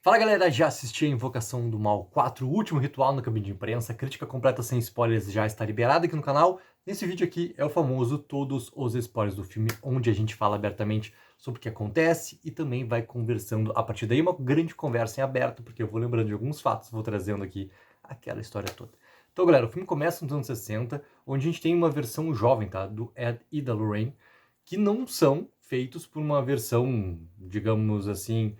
Fala galera, já assisti a Invocação do Mal 4, o último ritual na cabine de imprensa, crítica completa sem spoilers já está liberada aqui no canal. Nesse vídeo aqui é o famoso todos os spoilers do filme, onde a gente fala abertamente sobre o que acontece e também vai conversando a partir daí, uma grande conversa em aberto, porque eu vou lembrando de alguns fatos, vou trazendo aqui aquela história toda. Então galera, o filme começa nos anos 60, onde a gente tem uma versão jovem, tá, do Ed e da Lorraine, que não são feitos por uma versão, digamos assim,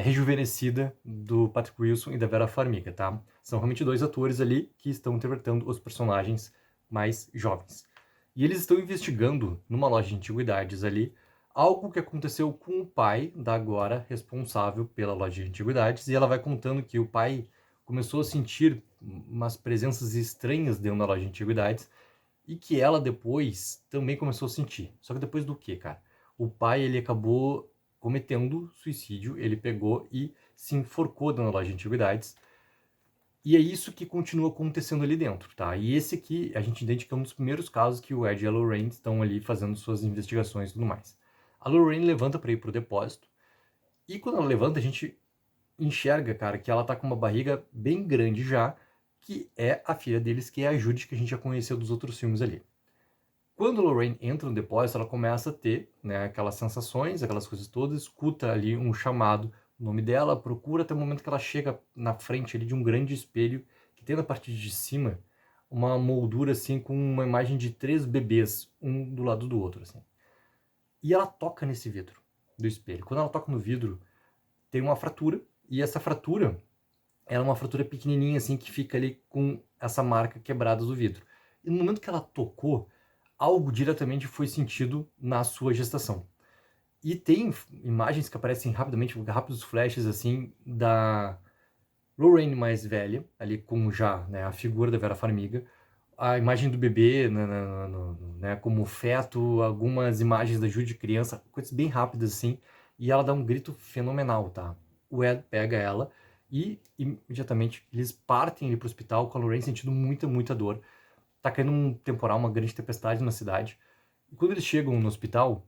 rejuvenescida do Patrick Wilson e da Vera Farmiga, tá? São realmente dois atores ali que estão interpretando os personagens mais jovens. E eles estão investigando, numa loja de antiguidades ali, algo que aconteceu com o pai da agora responsável pela loja de antiguidades, e ela vai contando que o pai começou a sentir umas presenças estranhas dentro da loja de antiguidades, e que ela depois também começou a sentir. Só que depois do quê, cara? O pai, ele acabou cometendo suicídio, ele pegou e se enforcou dentro da loja de antiguidades, e é isso que continua acontecendo ali dentro, tá? E esse aqui, a gente entende que é um dos primeiros casos que o Ed e a Lorraine estão ali fazendo suas investigações e tudo mais. A Lorraine levanta para ir pro depósito, e quando ela levanta, a gente enxerga, cara, que ela tá com uma barriga bem grande já, que é a filha deles, que é a Judy, que a gente já conheceu dos outros filmes ali. Quando a Lorraine entra no depósito, ela começa a ter, né, aquelas sensações, aquelas coisas todas, escuta ali um chamado, o nome dela, procura até o momento que ela chega na frente ali de um grande espelho, que tem na parte de cima uma moldura assim com uma imagem de 3 bebês, um do lado do outro, assim. E ela toca nesse vidro do espelho. Quando ela toca no vidro, tem uma fratura, e essa fratura, ela é uma fratura pequenininha assim que fica ali com essa marca quebrada do vidro. E no momento que ela tocou, algo diretamente foi sentido na sua gestação. E tem imagens que aparecem rapidamente, rápidos flashes assim, da Lorraine mais velha, ali com já, né, a figura da Vera Farmiga, a imagem do bebê, né, como feto, algumas imagens da Judy criança, coisas bem rápidas assim, e ela dá um grito fenomenal, tá? O Ed pega ela e imediatamente eles partem ali pro hospital com a Lorraine sentindo muita dor. Tá caindo um temporal, uma grande tempestade na cidade. E quando eles chegam no hospital,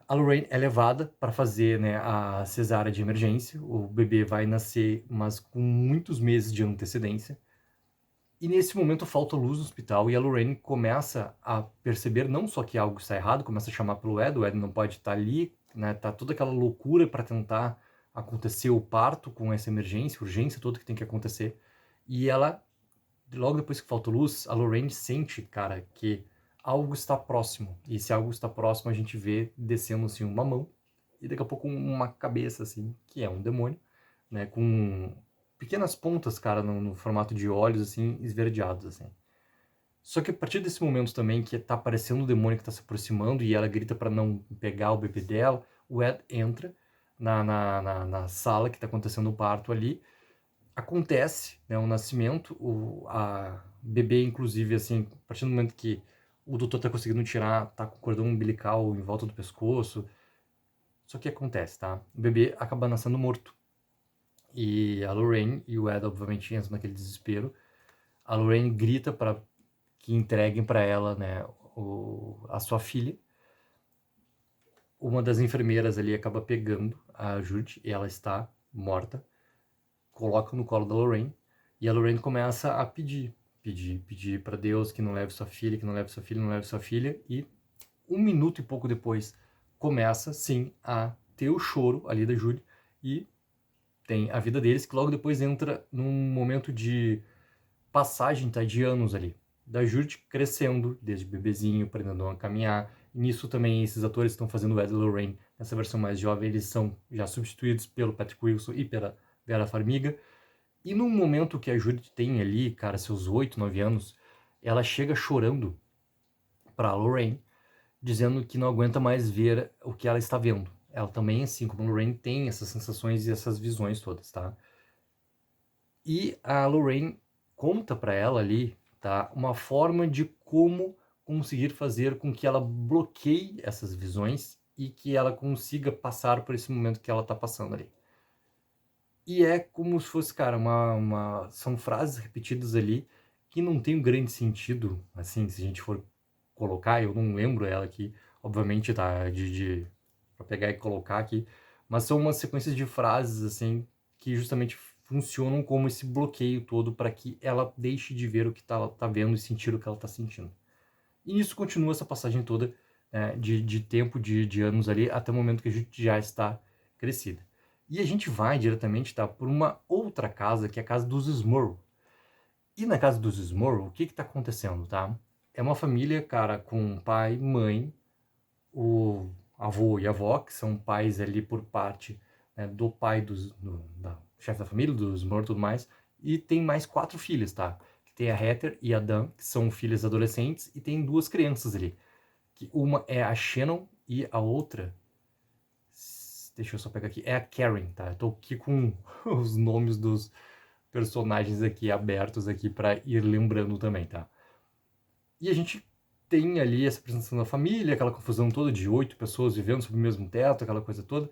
a Lorraine é levada para fazer, né, a cesárea de emergência. O bebê vai nascer, mas com muitos meses de antecedência. E nesse momento falta luz no hospital e a Lorraine começa a perceber não só que algo está errado, começa a chamar pelo Ed, o Ed não pode estar ali, né, tá toda aquela loucura para tentar acontecer o parto com essa emergência, urgência toda que tem que acontecer. E ela, logo depois que falta luz, a Lorraine sente, cara, que algo está próximo. E esse algo está próximo a gente vê descendo assim uma mão e daqui a pouco uma cabeça assim, que é um demônio, né, com pequenas pontas, cara, no formato de olhos assim, esverdeados assim. Só que a partir desse momento também que tá aparecendo o demônio que tá se aproximando e ela grita para não pegar o bebê dela, o Ed entra na sala que tá acontecendo o parto ali. Acontece, né, o nascimento, a bebê, inclusive, assim, a partir do momento que o doutor tá conseguindo tirar, tá com o cordão umbilical em volta do pescoço. Só que acontece, tá? O bebê acaba nascendo morto. E a Lorraine e o Ed, obviamente, entram naquele desespero. A Lorraine grita para que entreguem para ela, né, a sua filha. Uma das enfermeiras ali acaba pegando a Judy e ela está morta. Coloca no colo da Lorraine e a Lorraine começa a pedir para Deus que não leve sua filha, que não leve sua filha, não leve sua filha, e 1 minuto e pouco depois começa sim a ter o choro ali da Judy e tem a vida deles, que logo depois entra num momento de passagem, tá, de anos ali, da Judy crescendo desde bebezinho, aprendendo a caminhar. E nisso também esses atores estão fazendo o Ed e Lorraine nessa versão mais jovem, eles são já substituídos pelo Patrick Wilson e pela Vera Farmiga. E no momento que a Judith tem ali, cara, seus 8, 9 anos, ela chega chorando pra Lorraine, dizendo que não aguenta mais ver o que ela está vendo. Ela também, assim como a Lorraine, tem essas sensações e essas visões todas, tá? E a Lorraine conta pra ela ali, tá, uma forma de como conseguir fazer com que ela bloqueie essas visões e que ela consiga passar por esse momento que ela tá passando ali. E é como se fosse, cara, são frases repetidas ali que não tem um grande sentido, assim, se a gente for colocar, eu não lembro ela aqui, obviamente, tá, pra pegar e colocar aqui, mas são umas sequências de frases, assim, que justamente funcionam como esse bloqueio todo para que ela deixe de ver o que ela tá vendo e sentir o que ela tá sentindo. E isso continua essa passagem toda, de tempo, de anos ali, até o momento que a gente já está crescida. E a gente vai diretamente, tá, por uma outra casa, que é a casa dos Smurl. E na casa dos Smurl, o que que tá acontecendo, tá? É uma família, cara, com pai, mãe, o avô e a avó, que são pais ali por parte, né, do pai da chefe da família, dos Smurl e tudo mais, e tem mais 4 filhas, tá? Que tem a Heather e a Dan, que são filhas adolescentes, e tem 2 crianças ali, que uma é a Shannon e a outra, deixa eu só pegar aqui, é a Karen, tá? Eu tô aqui com os nomes dos personagens aqui abertos aqui para ir lembrando também, tá? E a gente tem ali essa apresentação da família, aquela confusão toda de 8 pessoas vivendo sob o mesmo teto, aquela coisa toda.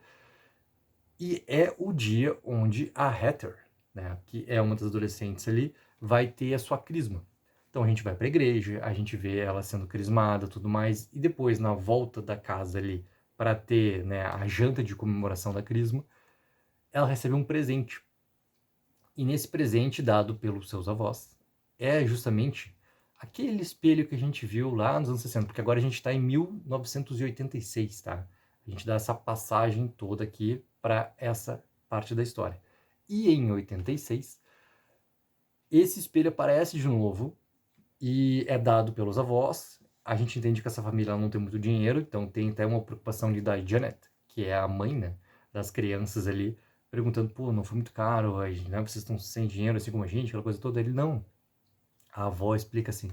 E é o dia onde a Heather, né, que é uma das adolescentes ali, vai ter a sua crisma. Então a gente vai para a igreja, a gente vê ela sendo crismada, tudo mais, e depois na volta da casa ali para ter, né, a janta de comemoração da crisma, ela recebe um presente. E nesse presente dado pelos seus avós é justamente aquele espelho que a gente viu lá nos anos 60, porque agora a gente está em 1986, tá? A gente dá essa passagem toda aqui para essa parte da história. E em 86, esse espelho aparece de novo e é dado pelos avós. A gente entende que essa família não tem muito dinheiro, então tem até uma preocupação de dar Janet, que é a mãe, né, das crianças ali, perguntando, pô, não foi muito caro, né, vocês estão sem dinheiro assim como a gente, aquela coisa toda. Ele, não. A avó explica assim,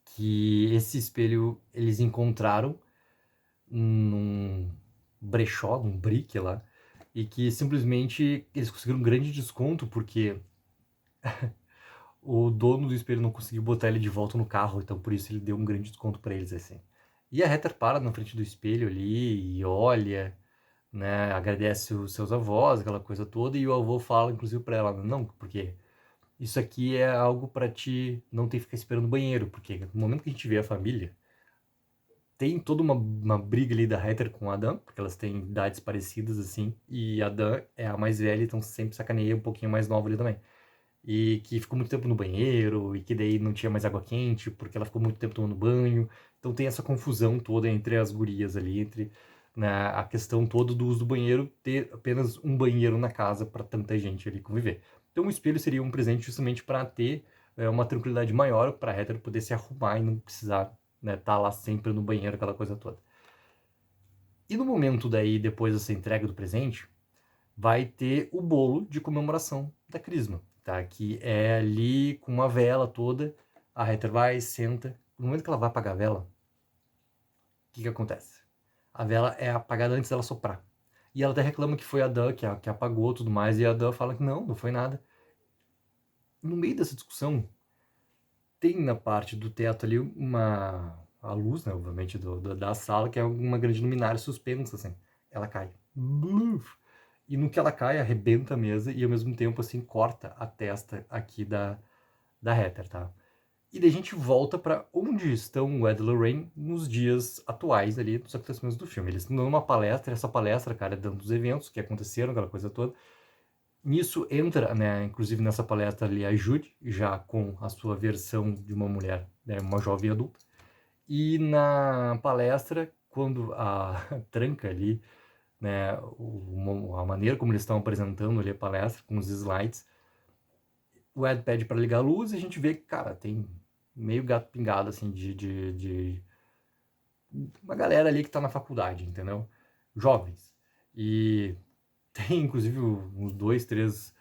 que esse espelho eles encontraram num brechó, num brick lá, e que simplesmente eles conseguiram um grande desconto porque o dono do espelho não conseguiu botar ele de volta no carro, então por isso ele deu um grande desconto para eles, assim. E a Heather para na frente do espelho ali e olha, né, agradece os seus avós, aquela coisa toda, e o avô fala, inclusive, para ela, não, porque isso aqui é algo para ti não ter que ficar esperando no banheiro, porque no momento que a gente vê a família, tem toda uma briga ali da Heather com a Dan, porque elas têm idades parecidas, assim, e a Dan é a mais velha, então sempre sacaneia um pouquinho mais nova ali também. E que ficou muito tempo no banheiro, e que daí não tinha mais água quente, porque ela ficou muito tempo tomando banho. Então tem essa confusão toda entre as gurias ali, entre, né, a questão toda do uso do banheiro, ter apenas um banheiro na casa para tanta gente ali conviver. Então o espelho seria um presente justamente para ter uma tranquilidade maior, para a Heather poder se arrumar e não precisar, né, tá lá sempre no banheiro, aquela coisa toda. E no momento daí, depois dessa entrega do presente, vai ter o bolo de comemoração da crisma, tá? Que é ali com uma vela toda, a Heather vai, senta. No momento que ela vai apagar a vela, o que que acontece? A vela é apagada antes dela soprar. E ela até reclama que foi a Dan que apagou tudo mais, e a Dan fala que não foi nada. No meio dessa discussão, tem na parte do teto ali a luz, né, obviamente, da sala, que é uma grande luminária suspensa, assim. Ela cai. Bluf! E no que ela cai, arrebenta a mesa e ao mesmo tempo, assim, corta a testa aqui da Heather, tá? E daí a gente volta para onde estão o Ed e Lorraine nos dias atuais ali, dos acontecimentos do filme. Eles estão dando uma palestra, essa palestra, cara, é dando os eventos que aconteceram, aquela coisa toda. Nisso entra, né, inclusive nessa palestra ali, a Judy, já com a sua versão de uma mulher, né, uma jovem adulta. E na palestra, quando a tranca ali, né, a maneira como eles estão apresentando ali a palestra, com os slides, o Ed pede para ligar a luz e a gente vê que, cara, tem meio gato pingado, assim, de uma galera ali que tá na faculdade, entendeu? Jovens. E tem, inclusive, uns 2, 3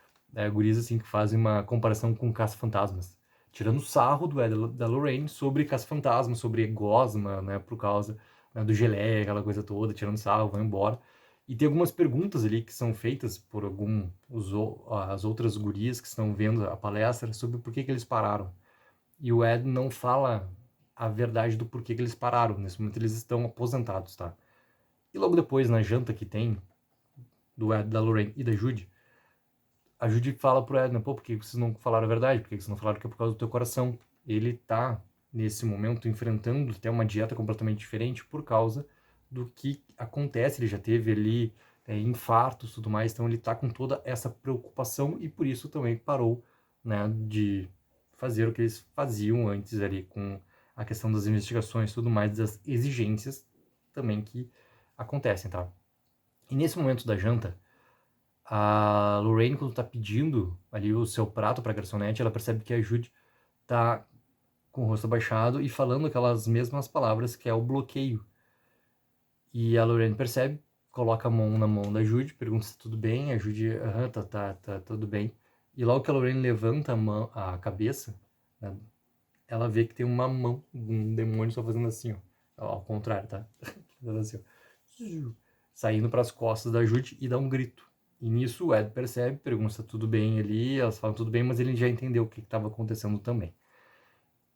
guris, assim, que fazem uma comparação com Caça-Fantasmas. Tirando sarro do Ed da Lorraine sobre Caça-Fantasmas, sobre Gosma, né, por causa, né, do geleia, aquela coisa toda, tirando sarro, vão embora. E tem algumas perguntas ali que são feitas por as outras gurias que estão vendo a palestra sobre por que eles pararam. E o Ed não fala a verdade do porquê que eles pararam. Nesse momento eles estão aposentados, tá? E logo depois, na janta que tem, do Ed, da Lorraine e da Judy, a Judy fala pro Ed, né, pô, por que vocês não falaram a verdade? Por que vocês não falaram que é por causa do teu coração? Ele tá, nesse momento, enfrentando até uma dieta completamente diferente por causa do que acontece. Ele já teve ali infartos e tudo mais, então ele tá com toda essa preocupação e por isso também parou, né, de fazer o que eles faziam antes ali com a questão das investigações e tudo mais, das exigências também que acontecem, tá? E nesse momento da janta, a Lorraine, quando tá pedindo ali o seu prato pra garçonete, ela percebe que a Jude tá com o rosto abaixado e falando aquelas mesmas palavras que é o bloqueio. E a Lorraine percebe, coloca a mão na mão da Jude, pergunta se tá tudo bem, a Jude, aham, tá tudo bem. E logo que a Lorraine levanta a cabeça, né, ela vê que tem uma mão, um demônio só fazendo assim, ó. Ao contrário, tá? Fazendo assim, ó. Saindo pras costas da Jude e dá um grito. E nisso o Ed percebe, pergunta se tá tudo bem ali, elas falam tudo bem, mas ele já entendeu o que estava acontecendo também.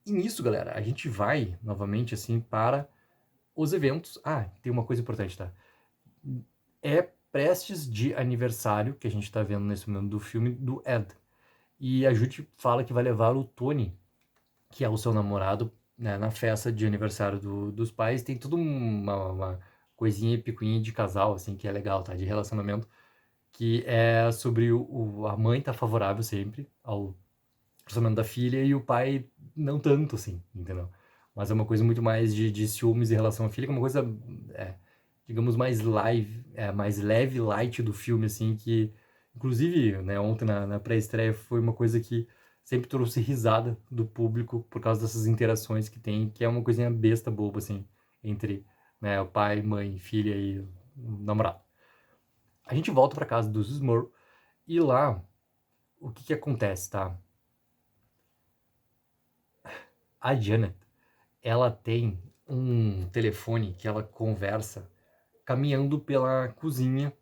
E nisso, galera, a gente vai novamente assim para os eventos. Ah, tem uma coisa importante, tá? É prestes de aniversário que a gente tá vendo nesse momento do filme do Ed. E a Judy fala que vai levar o Tony, que é o seu namorado, né, na festa de aniversário dos pais. Tem tudo uma coisinha picuinha de casal, assim, que é legal, tá? De relacionamento, que é sobre a mãe tá favorável sempre ao relacionamento da filha e o pai não tanto, assim, entendeu? Mas é uma coisa muito mais de ciúmes em relação à filha, que é uma coisa, digamos, mais leve, light do filme, assim, que, inclusive, né, ontem na pré-estreia foi uma coisa que sempre trouxe risada do público por causa dessas interações que tem, que é uma coisinha besta, boba, assim, entre, né, o pai, mãe, filha e o namorado. A gente volta pra casa dos Smurl e lá, o que acontece, tá? A Janet, ela tem um telefone que ela conversa caminhando pela cozinha,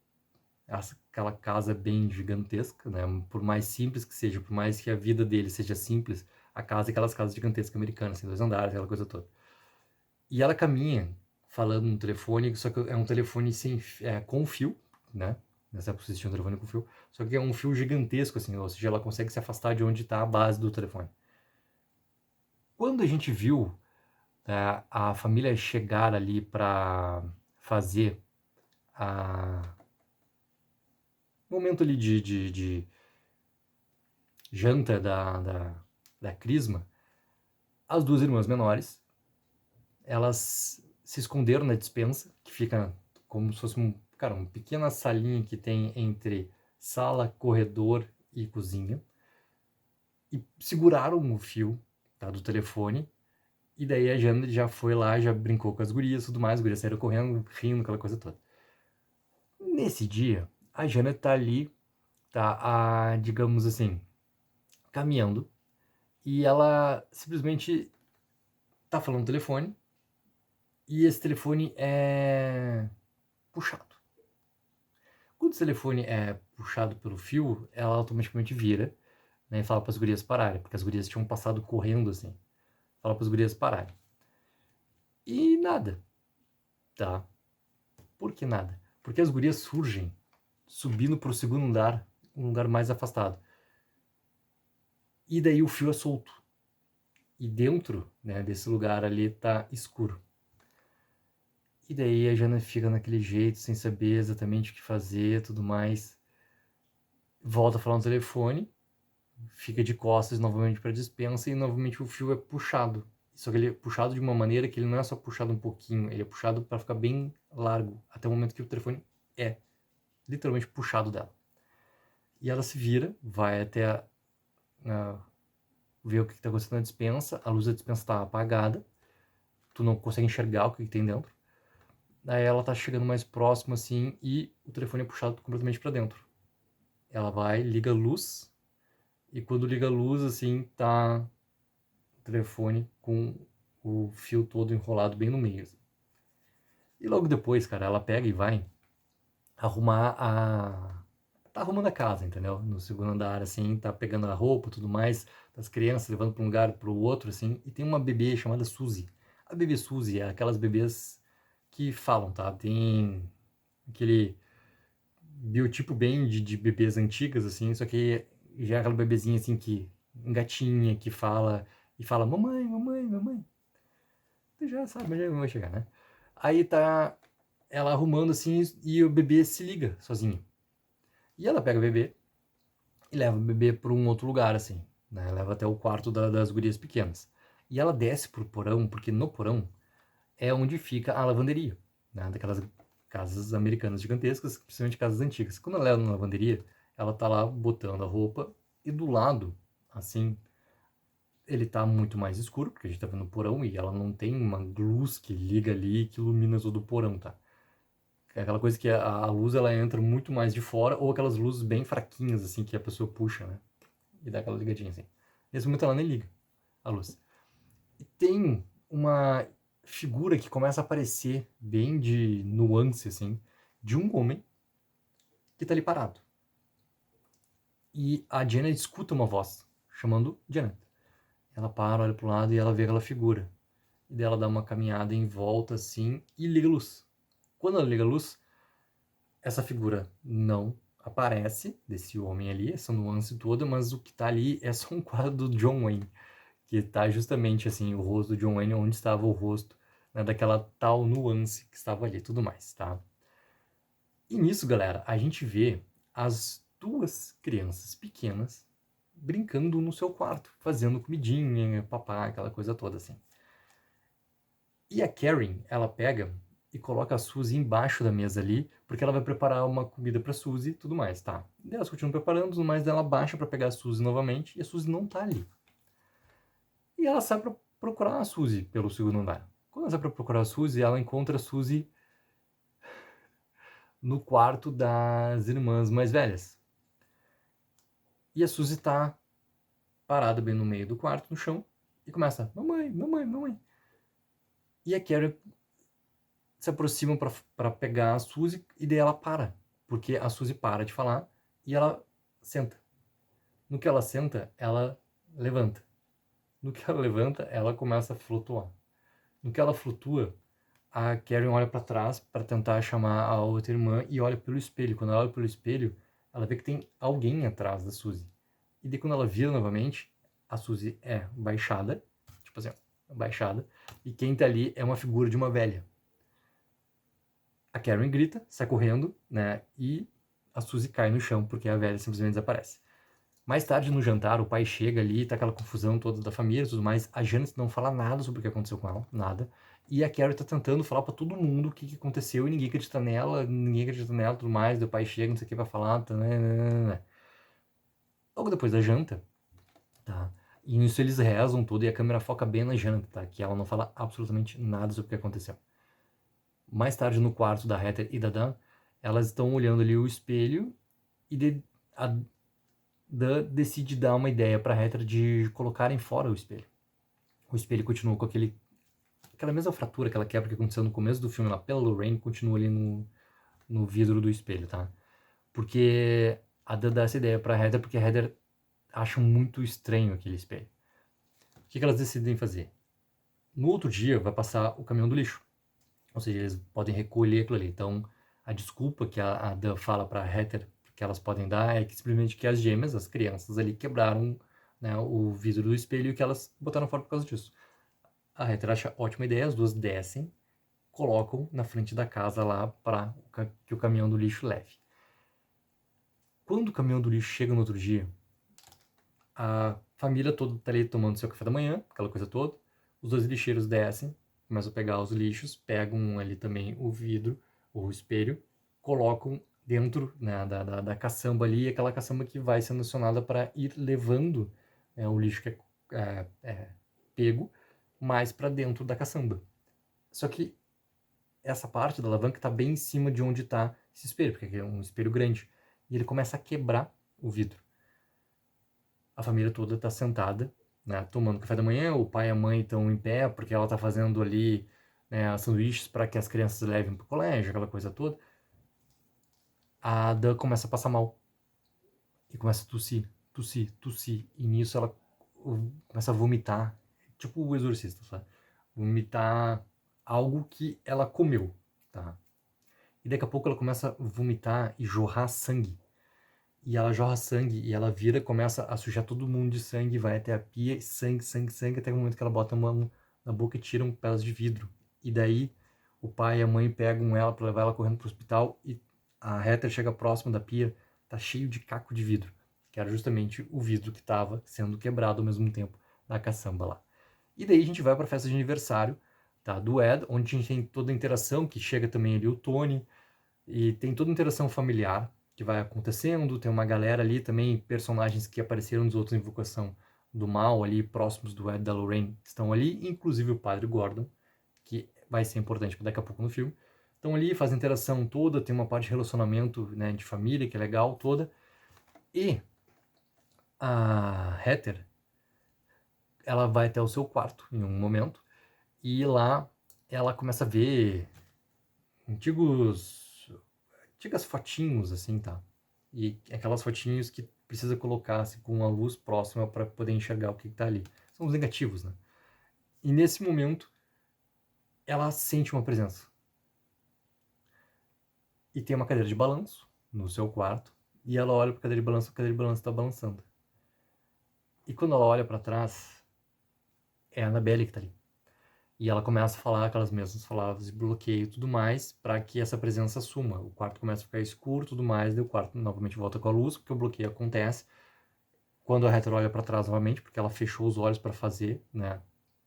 aquela casa bem gigantesca, né? Por mais simples que seja, por mais que a vida dele seja simples, a casa é aquelas casas gigantescas americanas, assim, 2 andares, aquela coisa toda. E ela caminha falando no telefone, só que é um telefone com fio, né? Nessa época existia um telefone com fio, só que é um fio gigantesco, assim, ou seja, ela consegue se afastar de onde está a base do telefone. Quando a gente viu a família chegar ali para fazer a momento ali de janta da Crisma, as duas irmãs menores, elas se esconderam na despensa, que fica como se fosse uma pequena salinha que tem entre sala, corredor e cozinha, e seguraram o fio, tá, do telefone. E daí a Jana já foi lá, já brincou com as gurias e tudo mais, as gurias saíram correndo, rindo, aquela coisa toda. Nesse dia, a Jana tá ali, tá, digamos assim, caminhando, e ela simplesmente tá falando no telefone, e esse telefone é puxado. Quando o telefone é puxado pelo fio, ela automaticamente vira, né, e fala para as gurias pararem, porque as gurias tinham passado correndo assim. Fala para as gurias pararem. E nada, tá? Por que nada? Porque as gurias surgem subindo para o segundo andar, um lugar mais afastado. E daí o fio é solto. E dentro, né, desse lugar ali tá escuro. E daí a Jana fica naquele jeito, sem saber exatamente o que fazer, tudo mais. Volta a falar no telefone, fica de costas novamente para a despensa e novamente o fio é puxado. Só que ele é puxado de uma maneira que ele não é só puxado um pouquinho, ele é puxado para ficar bem largo, até o momento que o telefone é literalmente puxado dela. E ela se vira, vai até ver o que está acontecendo na despensa, a luz da despensa está apagada, tu não consegue enxergar o que tem dentro. Daí ela tá chegando mais próximo assim e o telefone é puxado completamente para dentro. Ela vai, liga a luz e quando liga a luz assim, tá o telefone com o fio todo enrolado bem no meio. Assim. E logo depois, cara, ela pega e vai arrumar tá arrumando a casa, entendeu? No segundo andar, assim, tá pegando a roupa e tudo mais das crianças, levando para um lugar para o outro, assim. E tem uma bebê chamada Suzy. A bebê Suzy é aquelas bebês que falam, tá? Tem aquele biotipo bem de bebês antigas, assim, só que já é aquela bebezinha, assim, que engatinha, que fala, e fala, mamãe, mamãe, mamãe. Tu já sabe onde vai chegar, né? Aí tá ela arrumando assim e o bebê se liga sozinho. E ela pega o bebê e leva o bebê para um outro lugar, assim, né? Leva até o quarto das gurias pequenas. E ela desce pro porão, porque no porão é onde fica a lavanderia, né? Daquelas casas americanas gigantescas, principalmente casas antigas. Quando ela leva na lavanderia, ela tá lá botando a roupa e do lado, assim, ele tá muito mais escuro, porque a gente tá vendo o porão e ela não tem uma luz que liga ali que ilumina todo o porão, tá? É aquela coisa que a luz ela entra muito mais de fora, ou aquelas luzes bem fraquinhas, assim, que a pessoa puxa, né? E dá aquela ligadinha assim. Nesse momento ela nem liga a luz. E tem uma figura que começa a aparecer bem de nuance, assim, de um homem que tá ali parado. E a Janet escuta uma voz chamando Janet. Ela para, olha pro lado e ela vê aquela figura. E daí ela dá uma caminhada em volta, assim, e liga a luz. Quando ela liga a luz, essa figura não aparece, desse homem ali, essa nuance toda, mas o que tá ali é só um quadro do John Wayne, que tá justamente assim, o rosto do John Wayne, onde estava o rosto, né, daquela tal nuance que estava ali, tudo mais, tá? E nisso, galera, a gente vê as duas crianças pequenas brincando no seu quarto, fazendo comidinha, papá, aquela coisa toda assim. E a Karen, ela pega e coloca a Suzy embaixo da mesa ali, porque ela vai preparar uma comida pra Suzy e tudo mais, tá? Daí elas continuam preparando, tudo mais, daí ela baixa pra pegar a Suzy novamente, e a Suzy não tá ali. E ela sai pra procurar a Suzy pelo segundo andar. Quando ela sai pra procurar a Suzy, ela encontra a Suzy no quarto das irmãs mais velhas. E a Suzy tá parada bem no meio do quarto, no chão, e começa, mamãe, mamãe, mamãe. E a Karen se aproxima para pegar a Suzy e daí ela para, porque a Suzy para de falar e ela senta. No que ela senta, ela levanta. No que ela levanta, ela começa a flutuar. No que ela flutua, a Karen olha para trás para tentar chamar a outra irmã e olha pelo espelho. Quando ela olha pelo espelho, ela vê que tem alguém atrás da Suzy. E daí quando ela vira novamente, a Suzy é baixada, tipo assim, baixada, e quem tá ali é uma figura de uma velha. A Karen grita, sai correndo, né? E a Suzy cai no chão porque a velha simplesmente desaparece. Mais tarde no jantar, o pai chega ali, tá aquela confusão toda da família e tudo mais. A Janice não fala nada sobre o que aconteceu com ela, nada. E a Carrie tá tentando falar pra todo mundo o que aconteceu e ninguém acredita nela, e tudo mais. O pai chega, não sei o que, pra falar, tá, né. Logo depois da janta, tá? E nisso eles rezam tudo e a câmera foca bem na janta, tá? Que ela não fala absolutamente nada sobre o que aconteceu. Mais tarde no quarto da Heather e da Dan, elas estão olhando ali o espelho e a Dan decide dar uma ideia pra Heather de colocarem fora o espelho. O espelho continua com aquela mesma fratura, aquela quebra que aconteceu no começo do filme lá pela Lorraine, continua ali no vidro do espelho, tá? Porque a Dan dá essa ideia pra Heather, porque a Heather acha muito estranho aquele espelho. O que elas decidem fazer? No outro dia vai passar o caminhão do lixo. Ou seja, eles podem recolher aquilo ali. Então, a desculpa que a Dan fala pra Heather que elas podem dar é que simplesmente que as gêmeas, as crianças ali, quebraram, né, o vidro do espelho e que elas botaram fora por causa disso. A Heather acha ótima ideia, as duas descem, colocam na frente da casa lá para que o caminhão do lixo leve. Quando o caminhão do lixo chega no outro dia, a família toda tá ali tomando seu café da manhã, aquela coisa toda. Os dois lixeiros descem, começam a pegar os lixos, pegam ali também o vidro, o espelho, colocam dentro, né, da caçamba ali, aquela caçamba que vai sendo acionada para ir levando, né, o lixo que é pego mais para dentro da caçamba. Só que essa parte da alavanca está bem em cima de onde está esse espelho, porque é um espelho grande. E ele começa a quebrar o vidro. A família toda está sentada, né, tomando café da manhã. O pai e a mãe estão em pé, porque ela está fazendo ali, né, sanduíches para que as crianças levem para o colégio, aquela coisa toda. A Dan começa a passar mal. E começa a tossir, tossir, tossir. E nisso ela começa a vomitar. Tipo o exorcista, sabe? Vomitar algo que ela comeu, tá? E daqui a pouco ela começa a vomitar e jorrar sangue. E ela jorra sangue e ela vira, começa a sujar todo mundo de sangue, vai até a pia, sangue, sangue, sangue, até o momento que ela bota a mão na boca e tira um pedaço de vidro. E daí o pai e a mãe pegam ela para levar ela correndo pro hospital e a Heather chega próximo da pia, tá cheio de caco de vidro, que era justamente o vidro que estava sendo quebrado ao mesmo tempo na caçamba lá. E daí a gente vai para a festa de aniversário, tá, do Ed, onde a gente tem toda a interação, que chega também ali o Tony, e tem toda a interação familiar que vai acontecendo, tem uma galera ali também, personagens que apareceram nos outros Invocação do Mal ali, próximos do Ed e da Lorraine, que estão ali, inclusive o Padre Gordon, que vai ser importante daqui a pouco no filme. Estão ali, faz a interação toda, tem uma parte de relacionamento, né, de família, que é legal toda. E a Heather, ela vai até o seu quarto em um momento, e lá ela começa a ver antigas fotinhos, assim, tá? E aquelas fotinhos que precisa colocar assim, com a luz próxima para poder enxergar o que tá ali. São os negativos, né? E nesse momento, ela sente uma presença. E tem uma cadeira de balanço no seu quarto, e ela olha para a cadeira de balanço está balançando. E quando ela olha para trás, é a Annabelle que tá ali. E ela começa a falar aquelas mesmas palavras de bloqueio e tudo mais, para que essa presença suma. O quarto começa a ficar escuro e tudo mais, daí o quarto novamente volta com a luz, porque o bloqueio acontece. Quando a Heather olha para trás novamente, porque ela fechou os olhos para fazer, né,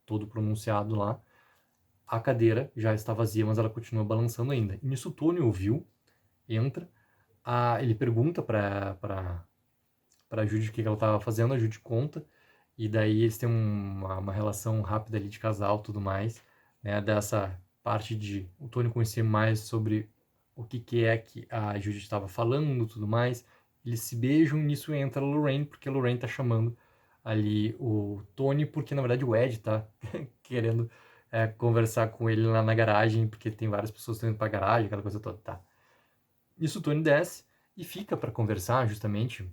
todo pronunciado lá, a cadeira já está vazia, mas ela continua balançando ainda. E nisso o Tony ouviu, entra, ele pergunta para Judy o que ela estava fazendo, a Judy conta, e daí eles têm uma relação rápida ali de casal, tudo mais, né, dessa parte de o Tony conhecer mais sobre o que é que a Judy estava falando, tudo mais. Eles se beijam, nisso entra a Lorraine, porque a Lorraine tá chamando ali o Tony, porque na verdade o Ed tá querendo conversar com ele lá na garagem, porque tem várias pessoas que estão indo pra garagem, aquela coisa toda, tá. Nisso o Tony desce e fica para conversar justamente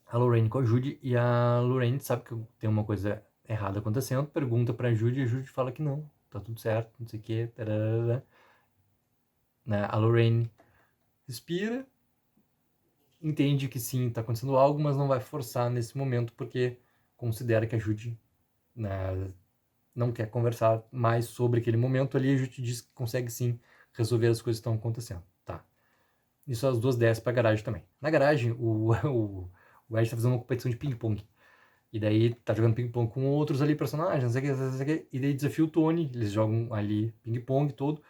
a Lorraine com a Judy, e a Lorraine sabe que tem uma coisa errada acontecendo, pergunta pra Judy, e a Judy fala que não, tá tudo certo, não sei o que, né? A Lorraine respira, entende que sim, tá acontecendo algo, mas não vai forçar nesse momento, porque considera que a Judy, né, não quer conversar mais sobre aquele momento ali, a Judy diz que consegue sim resolver as coisas que estão acontecendo, tá? Isso as duas descem pra garagem também. Na garagem, o Ed tá fazendo uma competição de ping-pong. E daí tá jogando ping-pong com outros ali personagens, não sei o que, não sei o que. E daí desafia o Tony, eles jogam ali ping-pong todo.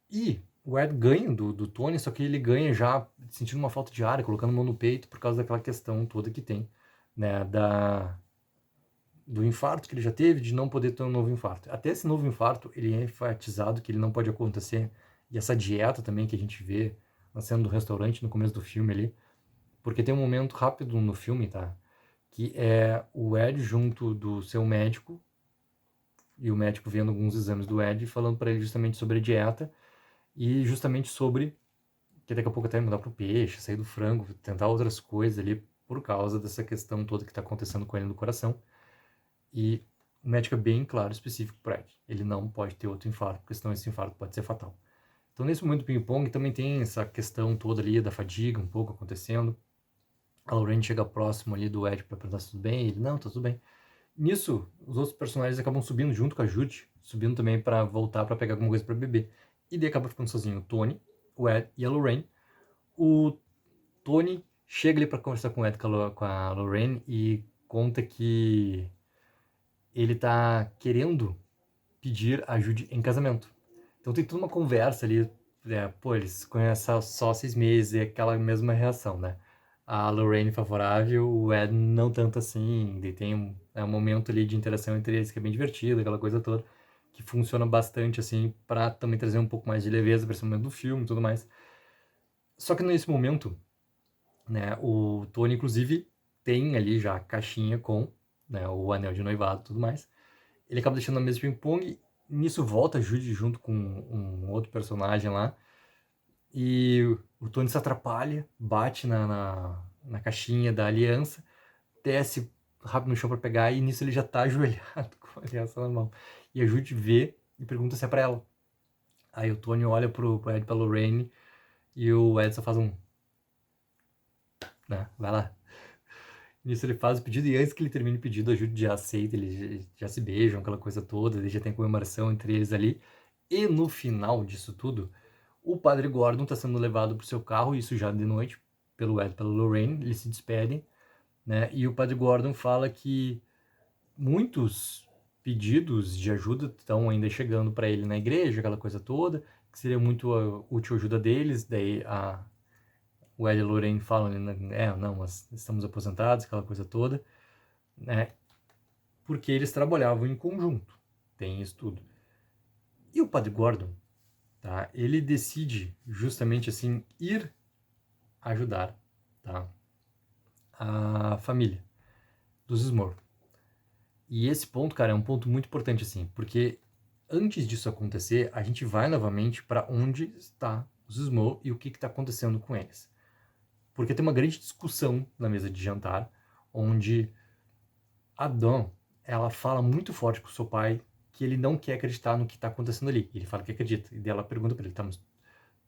E o Ed ganha do Tony, só que ele ganha já sentindo uma falta de ar, colocando a mão no peito por causa daquela questão toda que tem, né, do infarto que ele já teve, de não poder ter um novo infarto. Até esse novo infarto, ele é enfatizado que ele não pode acontecer. E essa dieta também que a gente vê na cena do restaurante no começo do filme ali, porque tem um momento rápido no filme, tá? Que é o Ed junto do seu médico, e o médico vendo alguns exames do Ed, falando para ele justamente sobre a dieta, e justamente sobre que daqui a pouco até mudar pro peixe, sair do frango, tentar outras coisas ali, por causa dessa questão toda que está acontecendo com ele no coração. E o médico é bem claro, específico para Ed. Ele não pode ter outro infarto, porque senão esse infarto pode ser fatal. Então, nesse momento do ping-pong, também tem essa questão toda ali da fadiga um pouco acontecendo. A Lorraine chega próximo ali do Ed para perguntar se tudo bem, ele, não, tá tudo bem. Nisso, os outros personagens acabam subindo junto com a Judy, subindo também para voltar para pegar alguma coisa para beber. E daí acaba ficando sozinho o Tony, o Ed e a Lorraine. O Tony chega ali para conversar com o Ed, com a Lorraine, e conta que ele tá querendo pedir a Judy em casamento. Então tem toda uma conversa ali, pô, eles se conhecem há só 6 meses, e aquela mesma reação, né? A Lorraine favorável, o Ed não tanto assim, e tem um momento ali de interação entre eles que é bem divertido, aquela coisa toda, que funciona bastante, assim, pra também trazer um pouco mais de leveza pra esse momento do filme e tudo mais. Só que nesse momento, né, o Tony, inclusive, tem ali já a caixinha com, né, o anel de noivado e tudo mais. Ele acaba deixando na mesa de ping-pong, nisso volta a Judy junto com um outro personagem lá, e o Tony se atrapalha, bate na caixinha da aliança, desce rápido no chão pra pegar, e nisso ele já tá ajoelhado com a aliança na mão. E a Judy vê e pergunta se é pra ela. Aí o Tony olha pro Ed e pra Lorraine, e o Ed só faz um... né, vai lá. Nisso ele faz o pedido, e antes que ele termine o pedido, a Judy já aceita, eles já se beijam, aquela coisa toda, ele já tem comemoração entre eles ali. E no final disso tudo, o padre Gordon está sendo levado para o seu carro, isso já de noite, pelo Ed, pela Lorraine, eles se despedem, né? E o padre Gordon fala que muitos pedidos de ajuda estão ainda chegando para ele na igreja, aquela coisa toda, que seria muito útil a ajuda deles. Daí o Ed e a Lorraine falam, né, não, mas estamos aposentados, aquela coisa toda, né? Porque eles trabalhavam em conjunto, tem isso tudo. E o padre Gordon, tá? Ele decide justamente assim ir ajudar, tá? A família dos Smurfs. E esse ponto, cara, é um ponto muito importante assim, porque antes disso acontecer, a gente vai novamente para onde está os Smurfs e o que está acontecendo com eles. Porque tem uma grande discussão na mesa de jantar, onde a Dawn, ela fala muito forte com o seu pai que ele não quer acreditar no que está acontecendo ali. Ele fala que acredita. E daí ela pergunta para ele, tá, mas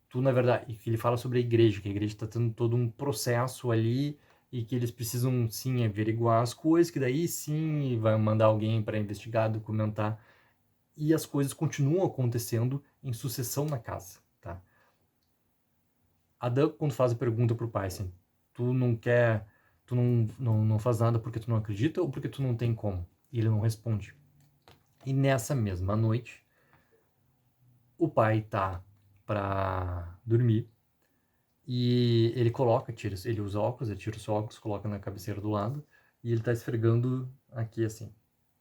tu, na verdade, e que ele fala sobre a igreja, que a igreja está tendo todo um processo ali e que eles precisam, sim, averiguar as coisas, que daí, sim, vai mandar alguém para investigar, documentar. E as coisas continuam acontecendo em sucessão na casa, tá? A Dan, quando faz a pergunta pro pai, assim, tu não quer, tu não faz nada porque tu não acredita ou porque tu não tem como? E ele não responde. E nessa mesma noite, o pai tá pra dormir e ele ele usa óculos, ele tira os óculos, coloca na cabeceira do lado e ele tá esfregando aqui assim,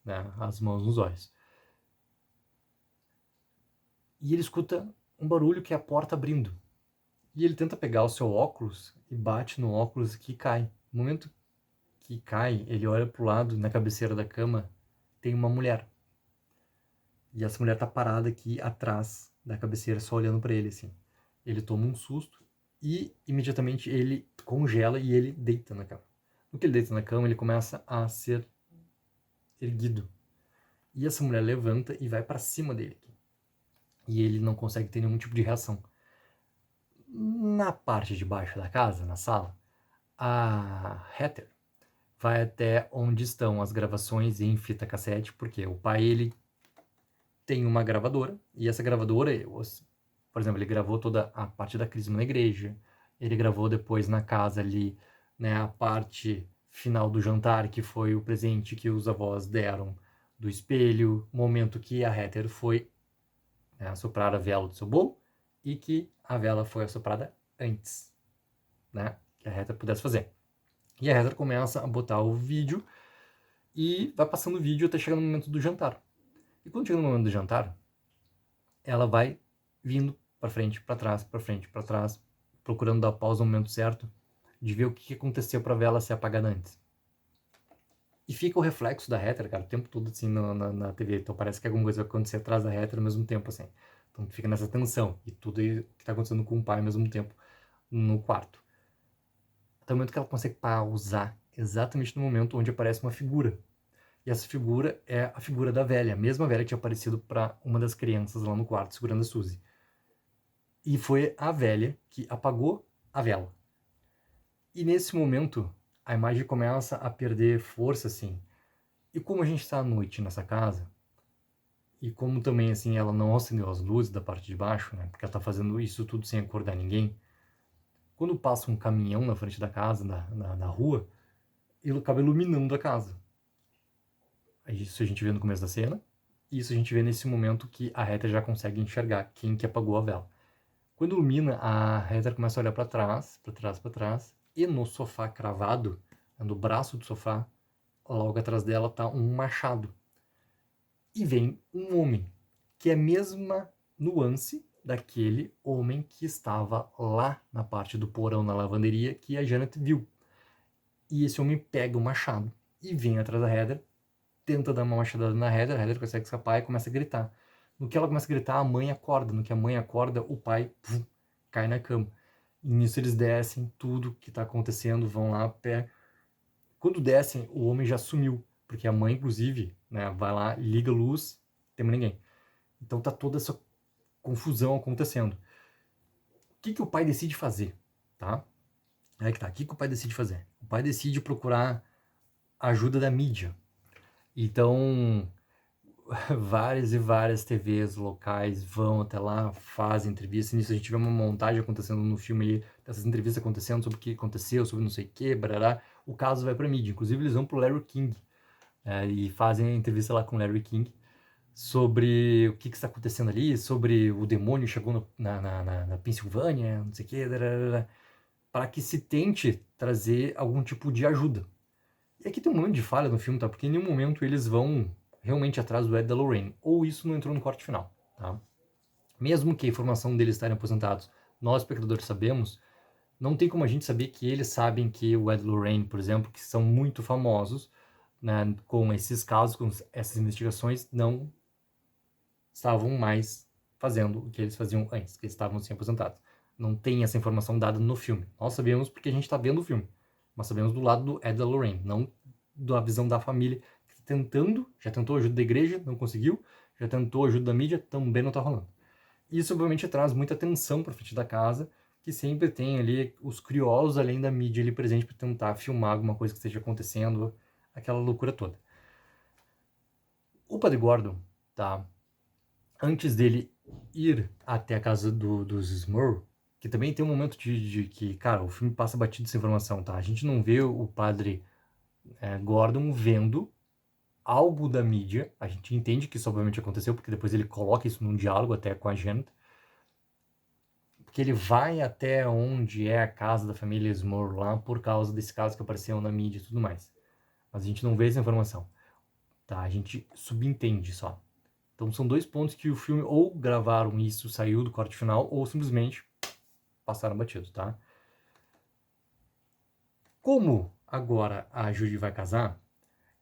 né, as mãos nos olhos. E ele escuta um barulho que é a porta abrindo. E ele tenta pegar o seu óculos e bate no óculos que cai. No momento que cai, ele olha pro lado, na cabeceira da cama, tem uma mulher. E essa mulher tá parada aqui atrás da cabeceira, só olhando para ele, assim. Ele toma um susto e imediatamente ele congela e ele deita na cama. No que ele deita na cama, ele começa a ser erguido. E essa mulher levanta e vai para cima dele. E ele não consegue ter nenhum tipo de reação. Na parte de baixo da casa, na sala, a Heather vai até onde estão as gravações em fita cassete, porque o pai, ele tem uma gravadora, e essa gravadora, por exemplo, ele gravou toda a parte da crisma na igreja, ele gravou depois na casa ali, né, a parte final do jantar, que foi o presente que os avós deram do espelho, momento que a Heather foi, né, assoprar a vela do seu bolo, e que a vela foi assoprada antes, né, que a Heather pudesse fazer. E a Heather começa a botar o vídeo e vai passando o vídeo até chegar no momento do jantar. E quando chega no momento do jantar, ela vai vindo para frente, para trás, para frente, para trás, procurando dar pausa no momento certo, de ver o que aconteceu para a vela ser apagada antes. E fica o reflexo da Heather, cara, o tempo todo assim na TV. Então parece que alguma coisa vai acontecer atrás da Heather ao mesmo tempo, assim. Então fica nessa tensão. E tudo que tá acontecendo com o pai ao mesmo tempo no quarto. Até o momento que ela consegue pausar exatamente no momento onde aparece uma figura. E essa figura é a figura da velha, a mesma velha que tinha aparecido para uma das crianças lá no quarto, segurando a Suzy. E foi a velha que apagou a vela. E nesse momento, a imagem começa a perder força, assim. E como a gente está à noite nessa casa, e como também, assim, ela não acendeu as luzes da parte de baixo, né? Porque ela tá fazendo isso tudo sem acordar ninguém. Quando passa um caminhão na frente da casa, na rua, ele acaba iluminando a casa. Isso a gente vê no começo da cena. E isso a gente vê nesse momento que a Heather já consegue enxergar quem que apagou a vela. Quando ilumina, a Heather começa a olhar para trás, para trás, para trás. E no sofá cravado, no braço do sofá, logo atrás dela tá um machado. E vem um homem, que é a mesma nuance daquele homem que estava lá na parte do porão, na lavanderia, que a Janet viu. E esse homem pega o machado e vem atrás da Heather, tenta dar uma machadada na Heather, a Heather consegue escapar e começa a gritar. No que ela começa a gritar, a mãe acorda. No que a mãe acorda, o pai cai na cama. E nisso eles descem, tudo que está acontecendo, vão lá a pé. Quando descem, o homem já sumiu, porque a mãe, inclusive, né, vai lá, liga a luz, não tem mais ninguém. Então tá toda essa confusão acontecendo. O que o pai decide fazer? Tá? Aí que tá. O que o pai decide fazer? O pai decide procurar a ajuda da mídia. Então, várias e várias TVs locais vão até lá, fazem entrevista. Nisso a gente vê uma montagem acontecendo no filme ali, dessas entrevistas acontecendo sobre o que aconteceu, sobre não sei o que, barará. O caso vai pra mídia. Inclusive eles vão pro Larry King, e fazem a entrevista lá com o Larry King sobre o que está acontecendo ali, sobre o demônio chegou na Pensilvânia, não sei o que, para que se tente trazer algum tipo de ajuda. E aqui tem um momento de falha no filme, tá? Porque em nenhum momento eles vão realmente atrás do Ed e da Lorraine, ou isso não entrou no corte final, tá? Mesmo que a informação deles estarem aposentados, nós, espectadores, sabemos, não tem como a gente saber que eles sabem que o Ed e Lorraine, por exemplo, que são muito famosos, né, com esses casos, com essas investigações, não estavam mais fazendo o que eles faziam antes, que eles estavam assim aposentados. Não tem essa informação dada no filme. Nós sabemos porque a gente está vendo o filme, mas sabemos do lado do Ed e da Lorraine, não da visão da família que tá tentando, já tentou ajuda da igreja, não conseguiu, já tentou ajuda da mídia, também não está rolando. Isso obviamente traz muita atenção para frente da casa, que sempre tem ali os curiosos além da mídia ali presente para tentar filmar alguma coisa que esteja acontecendo, aquela loucura toda. O Padre Gordon, tá? Antes dele ir até a casa dos Smurl, que também tem um momento de que, cara, o filme passa batido essa informação, tá? A gente não vê o Padre Gordon vendo algo da mídia, a gente entende que isso obviamente aconteceu, porque depois ele coloca isso num diálogo até com a Janet, porque ele vai até onde é a casa da família Smurl lá por causa desse caso que apareceu na mídia e tudo mais. Mas a gente não vê essa informação, tá? A gente subentende só. Então são dois pontos que o filme ou gravaram isso, saiu do corte final, ou simplesmente passaram batido, tá? Como agora a Judy vai casar,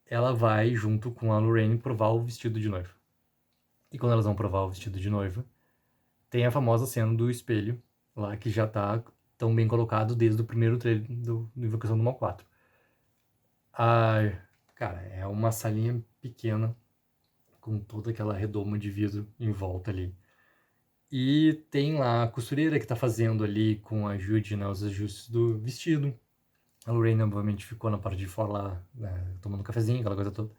ela vai junto com a Lorraine provar o vestido de noiva. E quando elas vão provar o vestido de noiva, tem a famosa cena do espelho, lá que já tá tão bem colocado desde o primeiro trailer do Invocação do Mal 4. Cara, é uma salinha pequena, com toda aquela redoma de vidro em volta ali. E tem lá a costureira que tá fazendo ali com a Judy, né, os ajustes do vestido. A Lorraine, obviamente, ficou na parte de fora lá, né, tomando um cafezinho, aquela coisa toda.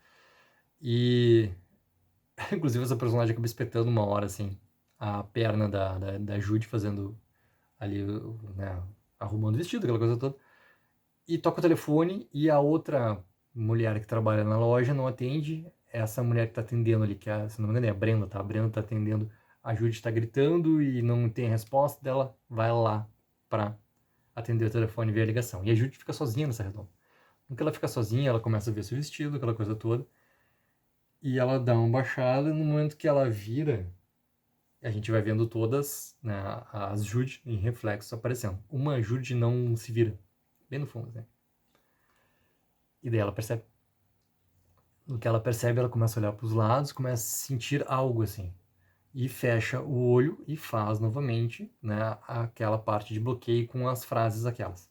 E, inclusive, essa personagem acaba espetando uma hora, assim, a perna da Judy fazendo ali, né, arrumando o vestido, aquela coisa toda. E toca o telefone e a outra mulher que trabalha na loja não atende. Essa mulher que tá atendendo ali, que é, se não me engano é a Brenda, tá? A Brenda tá atendendo, a Judy tá gritando e não tem resposta dela, vai lá pra atender o telefone e ver a ligação. E a Judy fica sozinha nessa redoma. No que ela fica sozinha, ela começa a ver seu vestido, aquela coisa toda. E ela dá uma baixada, no momento que ela vira, a gente vai vendo todas, né, as Judy em reflexo aparecendo. Uma Judy não se vira, bem no fundo, né? E daí ela percebe. No que ela percebe, ela começa a olhar para os lados, começa a sentir algo assim. E fecha o olho e faz novamente, né, aquela parte de bloqueio com as frases aquelas.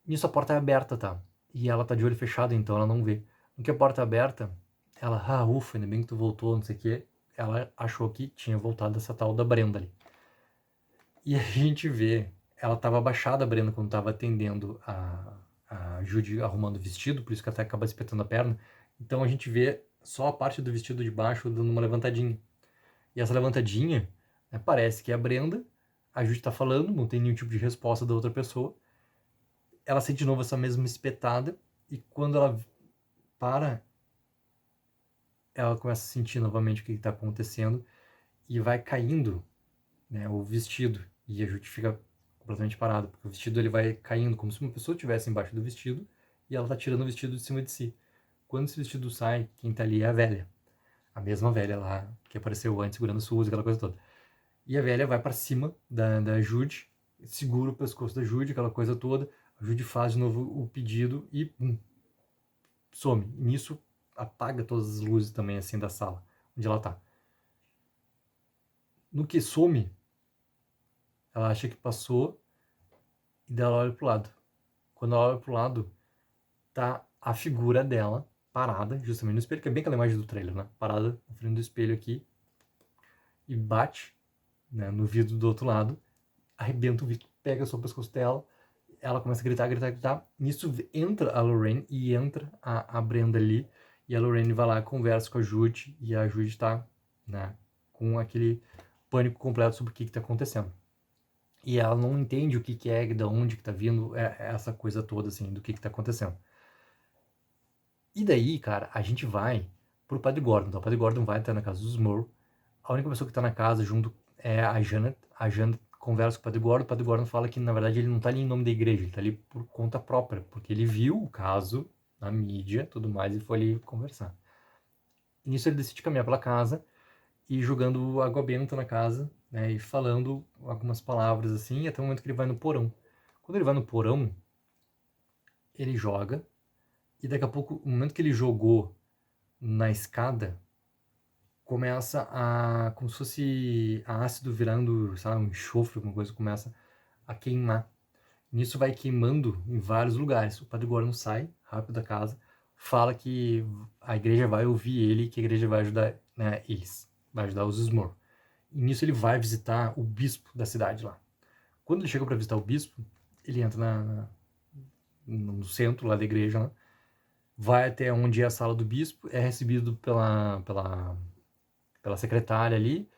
Nisso a porta é aberta, tá? E ela tá de olho fechado, então ela não vê. No que a porta é aberta, ela, ufa, ainda bem que tu voltou, não sei o quê. Ela achou que tinha voltado essa tal da Brenda ali. E a gente vê, ela tava abaixada, a Brenda, quando tava atendendo a Judy arrumando o vestido, por isso que ela até acaba espetando a perna. Então a gente vê só a parte do vestido de baixo dando uma levantadinha. E essa levantadinha, né, parece que é a Brenda, a Judy tá falando, não tem nenhum tipo de resposta da outra pessoa. Ela sente de novo essa mesma espetada, e quando ela para, ela começa a sentir novamente o que está acontecendo, e vai caindo, né, o vestido, e a Judy fica completamente parada, porque o vestido ele vai caindo como se uma pessoa estivesse embaixo do vestido, e ela tá tirando o vestido de cima de si. Quando esse vestido sai, quem tá ali é a velha. A mesma velha lá, que apareceu antes, segurando Suzy, aquela coisa toda. E a velha vai para cima da Judy, segura o pescoço da Judy, aquela coisa toda. A Judy faz de novo o pedido e some. E nisso apaga todas as luzes também assim da sala onde ela tá. No que some, ela acha que passou e daí ela olha pro lado. Quando ela olha pro lado, tá a figura dela parada, justamente no espelho, que é bem aquela imagem do trailer, né? Parada na frente do espelho aqui e bate, né, no vidro do outro lado, arrebenta o vidro, pega só o pescoço dela, ela começa a gritar, gritar, gritar. Nisso entra a Lorraine e entra a Brenda ali, E a Lorraine vai lá, conversa com a Judy, e a Judy tá, né, com aquele pânico completo sobre o que tá acontecendo. E ela não entende o que é, de onde que tá vindo essa coisa toda, assim, do que tá acontecendo. E daí, cara, a gente vai pro Padre Gordon. Então, o Padre Gordon vai até na casa dos Moore. A única pessoa que tá na casa junto é a Janet. A Janet conversa com o Padre Gordon. O Padre Gordon fala que, na verdade, ele não tá ali em nome da igreja. Ele tá ali por conta própria. Porque ele viu o caso na mídia, tudo mais, e foi ali conversar. E nisso ele decide caminhar pela casa e jogando água benta na casa, né? E falando algumas palavras assim, até o momento que ele vai no porão. Quando ele vai no porão, ele joga. E daqui a pouco, no momento que ele jogou na escada, começa a, como se fosse ácido virando, sabe, um enxofre, alguma coisa, começa a queimar. Nisso vai queimando em vários lugares. O Padre Gordon sai rápido da casa, fala que a igreja vai ouvir ele, que a igreja vai ajudar, né, eles, vai ajudar os Smurf. E nisso ele vai visitar o bispo da cidade lá. Quando ele chega para visitar o bispo, ele entra no centro lá da igreja, né, vai até onde é a sala do bispo, é recebido pela secretária ali,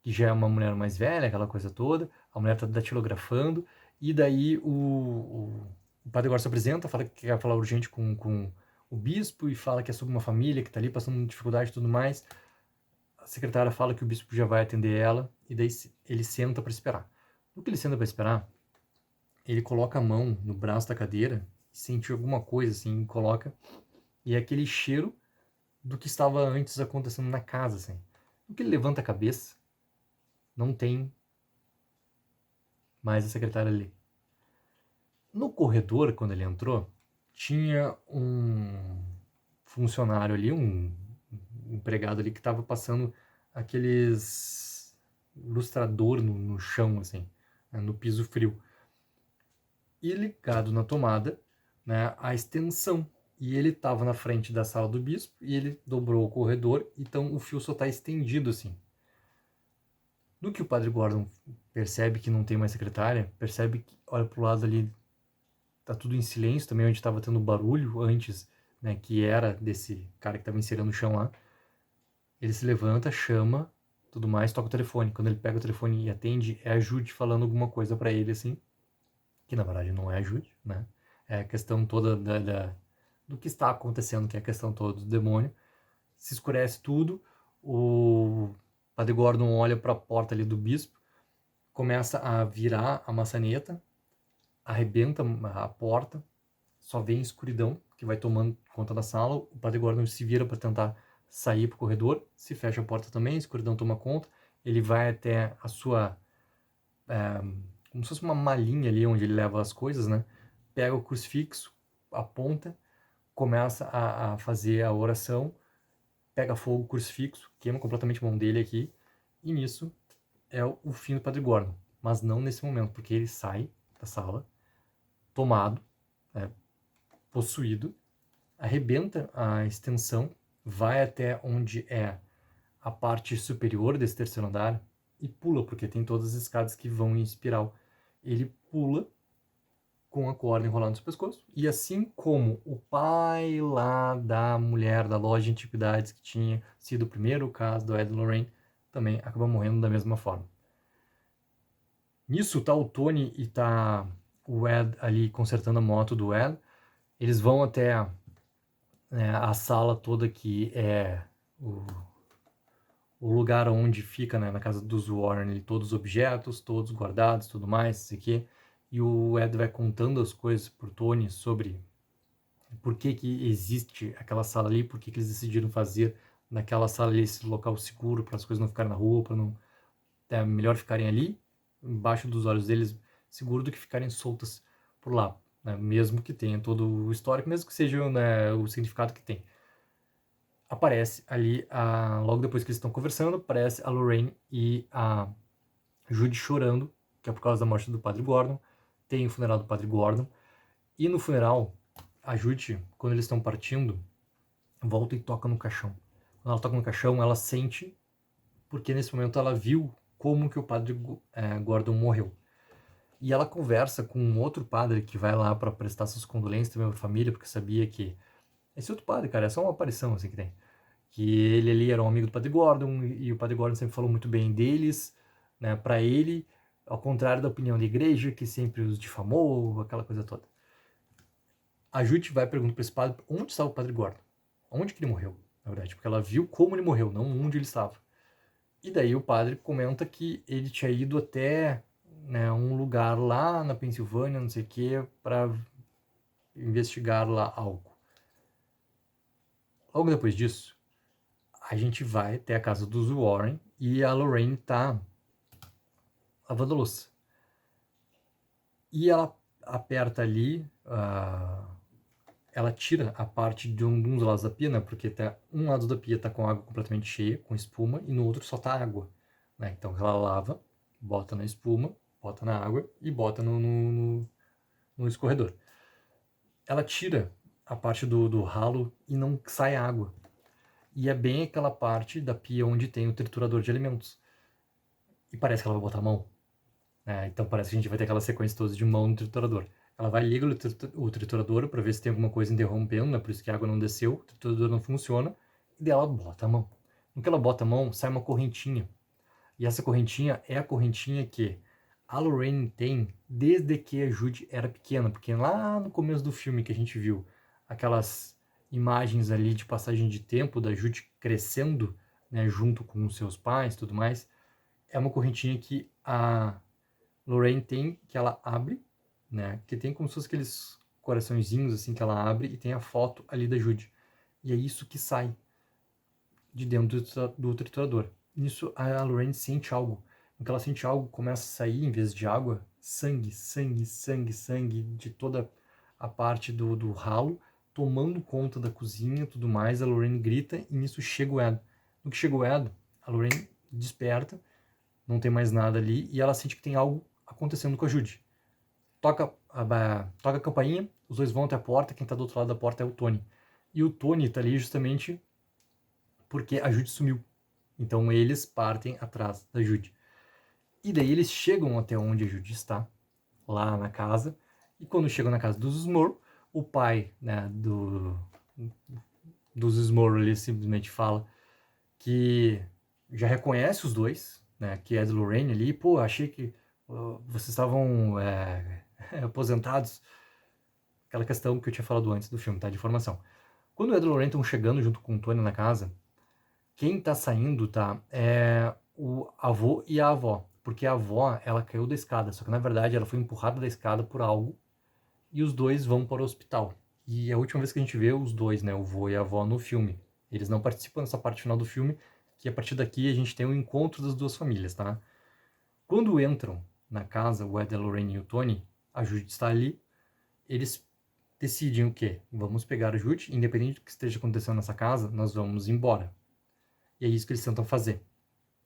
que já é uma mulher mais velha, aquela coisa toda. A mulher tá datilografando, e daí o padre agora se apresenta, fala que quer falar urgente com o bispo, e fala que é sobre uma família que tá ali passando dificuldade e tudo mais. A secretária fala que o bispo já vai atender ela, e daí ele senta para esperar. No que ele senta para esperar, ele coloca a mão no braço da cadeira, sente alguma coisa assim, coloca, e é aquele cheiro do que estava antes acontecendo na casa, assim. No que ele levanta a cabeça, não tem mais a secretária ali. No corredor, quando ele entrou, tinha um funcionário ali, um empregado ali que estava passando aqueles lustrador no chão, assim, né, no piso frio. E ligado na tomada, né, a extensão. E ele estava na frente da sala do bispo e ele dobrou o corredor, então o fio só está estendido assim. No que o padre Gordon percebe que não tem mais secretária, percebe que olha pro lado ali, tá tudo em silêncio também, onde estava tendo barulho antes, né, que era desse cara que estava inserindo no chão lá. Ele se levanta, chama, tudo mais, toca o telefone. Quando ele pega o telefone e atende, é a Judy falando alguma coisa para ele, assim, que na verdade não é a Judy, né? É a questão toda do que está acontecendo, que é a questão toda do demônio. Se escurece tudo, o padre Gordon olha para a porta ali do bispo, começa a virar a maçaneta, arrebenta a porta, só vem escuridão que vai tomando conta da sala. O padre Gordon se vira para tentar sair pro corredor, se fecha a porta também, a escuridão toma conta. Ele vai até a sua, como se fosse uma malinha ali onde ele leva as coisas, né? Pega o crucifixo, aponta, começa a fazer a oração, pega fogo o crucifixo, queima completamente a mão dele aqui, e nisso é o fim do padre Gordon. Mas não nesse momento, porque ele sai da sala, tomado, né, possuído, arrebenta a extensão, vai até onde é a parte superior desse terceiro andar e pula, porque tem todas as escadas que vão em espiral. Ele pula com a corda enrolada no seu pescoço, e assim como o pai lá da mulher da loja de antiguidades, que tinha sido o primeiro caso do Ed Lorraine, também acaba morrendo da mesma forma. Nisso tá o Tony e tá o Ed ali consertando a moto do Ed. Eles vão até a sala toda que é o lugar onde fica, né, na casa dos Warren, todos os objetos, todos guardados, tudo mais, isso aqui. E o Ed vai contando as coisas pro Tony sobre por que que existe aquela sala ali, por que que eles decidiram fazer naquela sala ali esse local seguro para as coisas não ficarem na rua, para não é melhor ficarem ali embaixo dos olhos deles seguro do que ficarem soltas por lá, né? Mesmo que tenha todo o histórico, mesmo que seja, né, o significado que tem. Aparece ali, logo depois que eles estão conversando, aparece a Lorraine e a Judy chorando, que é por causa da morte do Padre Gordon. Tem o funeral do Padre Gordon. E no funeral, a Judy, quando eles estão partindo, volta e toca no caixão. Quando ela toca no caixão, ela sente, porque nesse momento ela viu como que o Padre Gordon morreu. E ela conversa com um outro padre que vai lá para prestar suas condolências também para a família, porque sabia que Esse outro padre, cara, é só uma aparição, assim, que tem. Que ele ali era um amigo do Padre Gordon, e o Padre Gordon sempre falou muito bem deles, né, pra ele, ao contrário da opinião da igreja, que sempre os difamou, aquela coisa toda. A Judy vai perguntar pra esse padre onde estava o Padre Gordon. Onde que ele morreu, na verdade, porque ela viu como ele morreu, não onde ele estava. E daí o padre comenta que ele tinha ido até, né, um lugar lá na Pensilvânia, não sei o que, para investigar lá algo. Logo depois disso, a gente vai até a casa dos Warren e a Lorraine tá lavando a louça. E ela aperta ali, ela tira a parte de um dos lados da pia, né, porque tá, um lado da pia tá com água completamente cheia, com espuma, e no outro só tá água. Né? Então ela lava, bota na espuma, bota na água e bota no escorredor. Ela tira a parte do ralo e não sai água. E é bem aquela parte da pia onde tem o triturador de alimentos. E parece que ela vai botar a mão. Então parece que a gente vai ter aquela sequência toda de mão no triturador. Ela vai ligar o triturador para ver se tem alguma coisa interrompendo, né? Por isso que a água não desceu, o triturador não funciona. E daí ela bota a mão. No que ela bota a mão, sai uma correntinha. E essa correntinha é a correntinha que a Lorraine tem desde que a Judy era pequena, porque lá no começo do filme que a gente viu aquelas imagens ali de passagem de tempo da Judy crescendo, né, junto com os seus pais e tudo mais, é uma correntinha que a Lorraine tem, que ela abre, né, que tem como se fosse aqueles coraçõezinhos assim que ela abre e tem a foto ali da Judy. E é isso que sai de dentro do triturador. Nisso a Lorraine sente algo. No que ela sente algo, começa a sair, em vez de água, sangue, sangue, sangue, sangue de toda a parte do ralo, tomando conta da cozinha e tudo mais. A Lorraine grita e nisso chega o Ed. No que chega o Ed, a Lorraine desperta, não tem mais nada ali e ela sente que tem algo acontecendo com a Judy. Toca a campainha, os dois vão até a porta, quem está do outro lado da porta é o Tony. E o Tony está ali justamente porque a Judy sumiu. Então eles partem atrás da Judy. E daí eles chegam até onde a Judy está, lá na casa. E quando chegam na casa dos Smurl, o pai, né, dos Smurl ali simplesmente fala que já reconhece os dois, né, que é de Lorraine ali. Pô, achei que vocês estavam aposentados. Aquela questão que eu tinha falado antes do filme, tá? De formação. Quando o Ed e Lorraine estão chegando junto com o Tony na casa, quem tá saindo, tá, é o avô e a avó. Porque a avó, ela caiu da escada, só que na verdade ela foi empurrada da escada por algo e os dois vão para o hospital. E é a última vez que a gente vê os dois, né, o avô e a avó no filme. Eles não participam dessa parte final do filme, que a partir daqui a gente tem o encontro das duas famílias, tá? Quando entram na casa, o Ed, a Lorraine e o Tony, a Judy está ali, eles decidem o quê? Vamos pegar a Judy, independente do que esteja acontecendo nessa casa, nós vamos embora. E é isso que eles tentam fazer,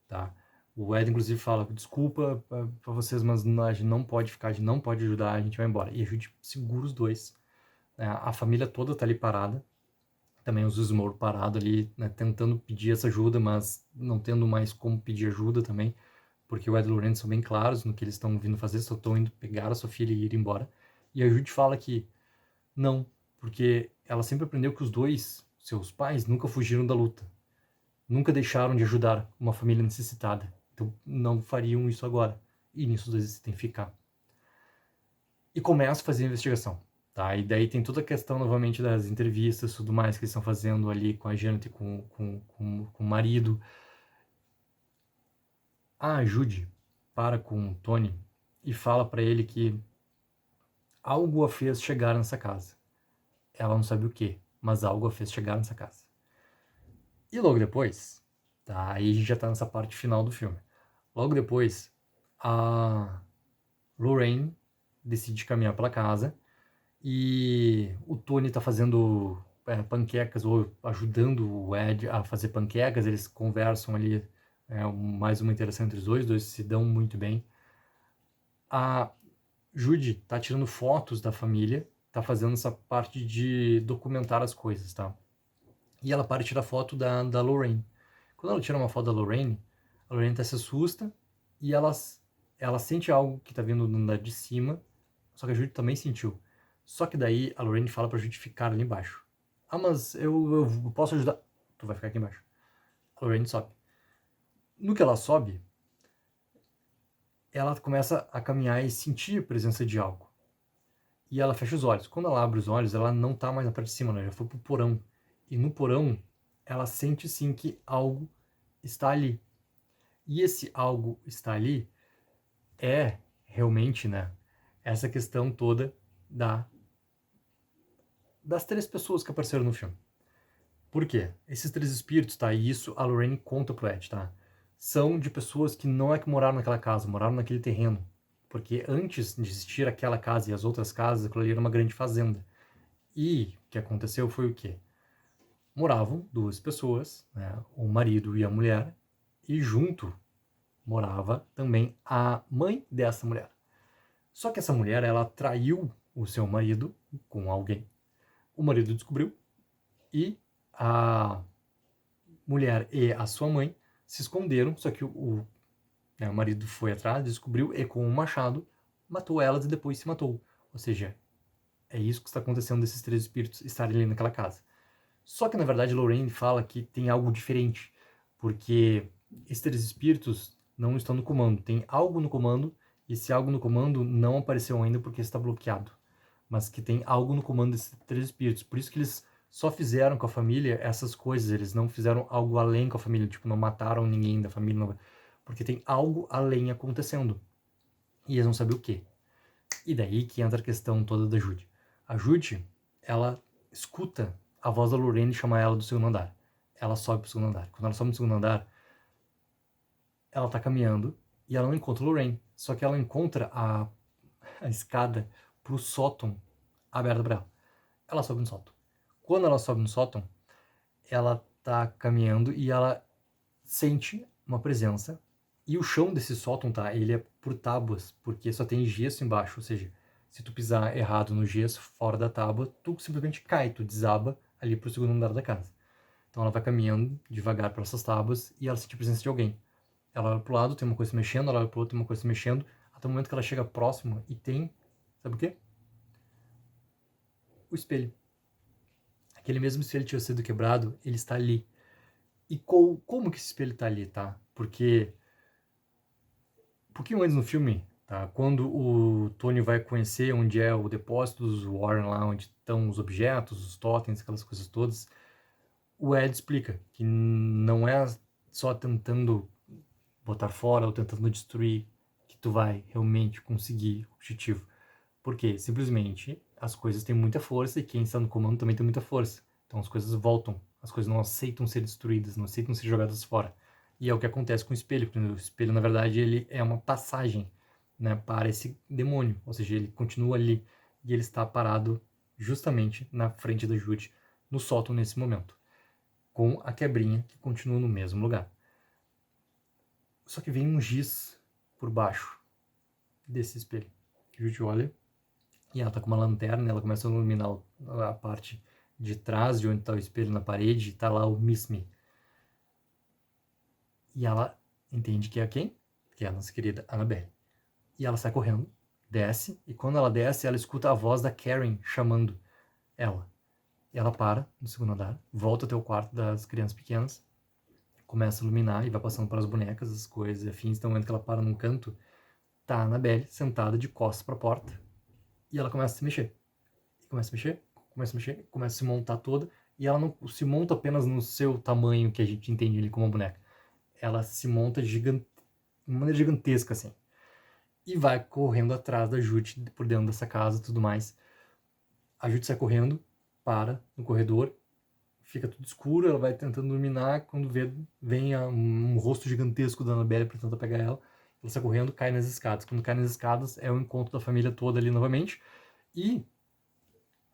tá? O Ed, inclusive, fala, desculpa pra vocês, mas a gente não pode ficar, a gente não pode ajudar, a gente vai embora. E a gente segura os dois. Né? A família toda tá ali parada, também os Smurl parado ali, né, tentando pedir essa ajuda, mas não tendo mais como pedir ajuda também, porque o Ed e o Lorraine são bem claros no que eles estão vindo fazer, só estão indo pegar a sua filha e ir embora. E a Judy fala que não, porque ela sempre aprendeu que os dois, seus pais, nunca fugiram da luta. Nunca deixaram de ajudar uma família necessitada. Então não fariam isso agora. E nisso os dois decidem ficar. E começa a fazer a investigação. Tá? E daí tem toda a questão novamente das entrevistas e tudo mais que eles estão fazendo ali com a Janet e com o marido. A Judy para com o Tony e fala para ele que algo a fez chegar nessa casa. Ela não sabe o que, mas algo a fez chegar nessa casa. E logo depois, tá? Aí a gente já tá nessa parte final do filme. Logo depois, a Lorraine decide caminhar para casa e o Tony tá fazendo panquecas ou ajudando o Ed a fazer panquecas. Eles conversam ali, mais uma interação entre os dois se dão muito bem. A Judy tá tirando fotos da família, tá fazendo essa parte de documentar as coisas, tá? E ela para e tira foto da Lorraine. Quando ela tira uma foto da Lorraine, a Lorraine até se assusta e ela sente algo que tá vindo do andar de cima, só que a Judy também sentiu. Só que daí a Lorraine fala pra Judy ficar ali embaixo. Ah, mas eu posso ajudar. Tu vai ficar aqui embaixo. A Lorraine sobe. No que ela sobe, ela começa a caminhar e sentir a presença de algo. E ela fecha os olhos. Quando ela abre os olhos, ela não tá mais na parte de cima, né? Já foi pro porão. E no porão, ela sente sim que algo está ali. E esse algo está ali é realmente, né, essa questão toda das 3 pessoas que apareceram no filme. Por quê? Esses 3 espíritos, tá? E isso a Lorraine conta pro Ed, tá? São de pessoas que não é que moraram naquela casa, moraram naquele terreno. Porque antes de existir aquela casa e as outras casas, aquilo ali era uma grande fazenda. E o que aconteceu foi o quê? Moravam 2 pessoas, né? O marido e a mulher, e junto morava também a mãe dessa mulher. Só que essa mulher, ela traiu o seu marido com alguém. O marido descobriu e a mulher e a sua mãe se esconderam, só que o marido foi atrás, descobriu e com um machado matou elas e depois se matou. Ou seja, é isso que está acontecendo desses 3 espíritos estarem ali naquela casa. Só que na verdade Lorraine fala que tem algo diferente, porque esses 3 espíritos não estão no comando, tem algo no comando e esse algo no comando não apareceu ainda porque está bloqueado, mas que tem algo no comando desses 3 espíritos. Por isso que eles só fizeram com a família essas coisas, eles não fizeram algo além com a família, tipo, não mataram ninguém da família, não, porque tem algo além acontecendo. E eles não sabem o quê. E daí que entra a questão toda da Judy. A Judy, ela escuta a voz da Lorraine chamar ela do segundo andar. Ela sobe pro segundo andar. Quando ela sobe no segundo andar, ela tá caminhando e ela não encontra a Lorraine. Só que ela encontra a escada pro sótão aberta pra ela. Ela sobe no sótão. Quando ela sobe no sótão, ela tá caminhando e ela sente uma presença. E o chão desse sótão, tá? Ele é por tábuas, porque só tem gesso embaixo. Ou seja, se tu pisar errado no gesso, fora da tábua, tu simplesmente cai, tu desaba ali pro segundo andar da casa. Então ela vai caminhando devagar por essas tábuas e ela sente a presença de alguém. Ela olha pro lado, tem uma coisa se mexendo, ela olha pro outro, tem uma coisa se mexendo, até o momento que ela chega próximo e tem, sabe o quê? O espelho. Aquele mesmo espelho que tinha sido quebrado, ele está ali. E como que esse espelho está ali, tá? Porque um pouquinho antes no filme, tá? Quando o Tony vai conhecer onde é o depósito dos Warren, lá onde estão os objetos, os totens, aquelas coisas todas, o Ed explica que não é só tentando botar fora ou tentando destruir que tu vai realmente conseguir o objetivo. Porque simplesmente as coisas têm muita força e quem está no comando também tem muita força. Então as coisas voltam, as coisas não aceitam ser destruídas, não aceitam ser jogadas fora. E é o que acontece com o espelho, porque o espelho, na verdade, ele é uma passagem, né, para esse demônio. Ou seja, ele continua ali e ele está parado justamente na frente da Judy, no sótão nesse momento, com a quebrinha que continua no mesmo lugar. Só que vem um giz por baixo desse espelho. A Judy olha e ela tá com uma lanterna, ela começa a iluminar a parte de trás de onde tá o espelho na parede, e tá lá o Miss Me. E ela entende que é quem? Que é a nossa querida Annabelle. E ela sai correndo, desce, e quando ela desce, ela escuta a voz da Karen chamando ela. E ela para no segundo andar, volta até o quarto das crianças pequenas, começa a iluminar e vai passando para as bonecas, as coisas e afins. Então, no momento que ela para num canto, tá a Annabelle sentada de costas para a porta, e ela começa a se mexer. E começa a mexer, começa a mexer, começa a se montar toda, e ela não se monta apenas no seu tamanho que a gente entende ali como uma boneca. Ela se monta de uma maneira gigantesca, assim. E vai correndo atrás da Judy por dentro dessa casa e tudo mais. A Judy sai correndo, para no corredor, fica tudo escuro, ela vai tentando iluminar, quando vem um rosto gigantesco da Annabelle pra tentar pegar ela. Ela sai correndo, cai nas escadas. Quando cai nas escadas, é o encontro da família toda ali novamente. E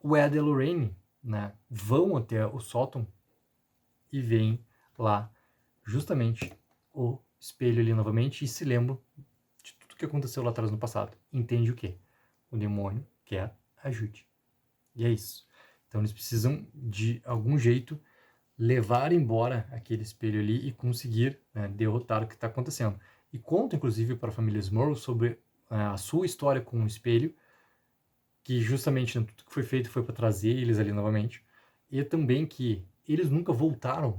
o Ed e a Lorraine, né, vão até o sótão e veem lá justamente o espelho ali novamente e se lembram de tudo que aconteceu lá atrás no passado. Entende o quê? O demônio quer a Judy. E é isso. Então eles precisam de algum jeito levar embora aquele espelho ali e conseguir, né, derrotar o que está acontecendo. E conta inclusive para a família Smurl sobre a sua história com o espelho, que justamente, né, tudo que foi feito foi para trazer eles ali novamente. E também que eles nunca voltaram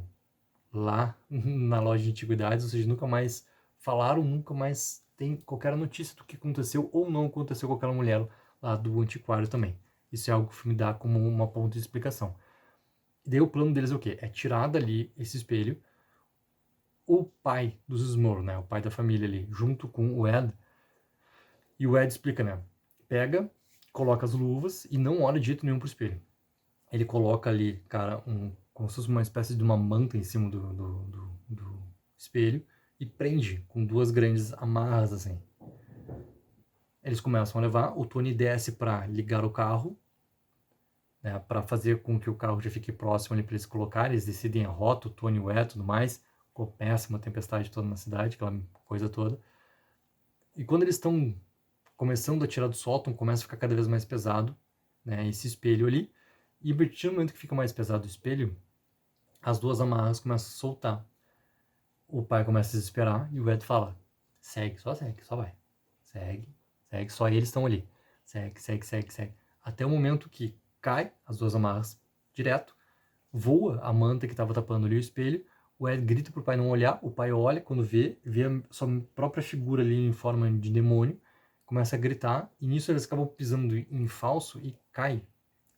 lá na loja de antiguidades, ou seja, nunca mais falaram, nunca mais tem qualquer notícia do que aconteceu ou não aconteceu com aquela mulher lá do antiquário também. Isso é algo que o filme dá como uma ponta de explicação. E daí o plano deles é o quê? É tirar dali esse espelho, o pai dos Smurl, né, o pai da família ali, junto com o Ed, e o Ed explica, né, pega, coloca as luvas e não olha de jeito nenhum pro espelho. Ele coloca ali, cara, como se fosse uma espécie de uma manta em cima do espelho e prende com duas grandes amarras, assim. Eles começam a levar, o Tony desce para ligar o carro, né, para fazer com que o carro já fique próximo ali para eles colocarem, eles decidem a rota, o Tony, o Ed e tudo mais, começa uma tempestade toda na cidade, aquela coisa toda. E quando eles estão começando a tirar do sótão, começa a ficar cada vez mais pesado, né, esse espelho ali, e a partir do momento que fica mais pesado o espelho, as duas amarras começam a soltar. O pai começa a se desesperar e o Ed fala, segue, só vai. Segue, só eles estão ali. Segue. Até o momento que cai as duas amarras direto, voa a manta que estava tapando ali o espelho, o Ed grita pro pai não olhar, o pai olha, quando vê a sua própria figura ali em forma de demônio, começa a gritar, e nisso eles acabam pisando em falso e cai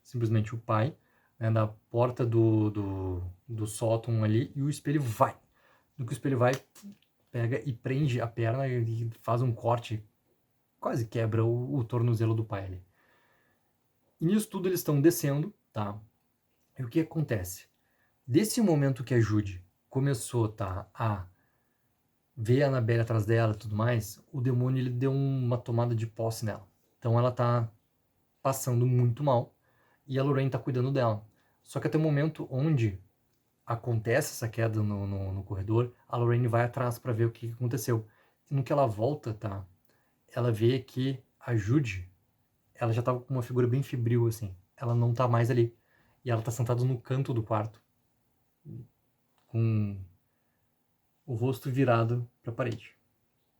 simplesmente o pai, né, da porta do sótão ali, e o espelho vai. No que o espelho vai, pega e prende a perna e faz um corte, quase quebra o tornozelo do pai ali. E nisso tudo eles estão descendo, tá? E o que acontece? Desse momento que a Judy começou, tá, a ver a Annabelle atrás dela e tudo mais, o demônio ele deu uma tomada de posse nela. Então ela tá passando muito mal e a Lorraine tá cuidando dela. Só que até o momento onde acontece essa queda no corredor, a Lorraine vai atrás para ver o que aconteceu. E no que ela volta, tá? Ela vê que a Judy, ela já tava com uma figura bem febril, assim. Ela não tá mais ali. E ela tá sentada no canto do quarto, com o rosto virado pra parede.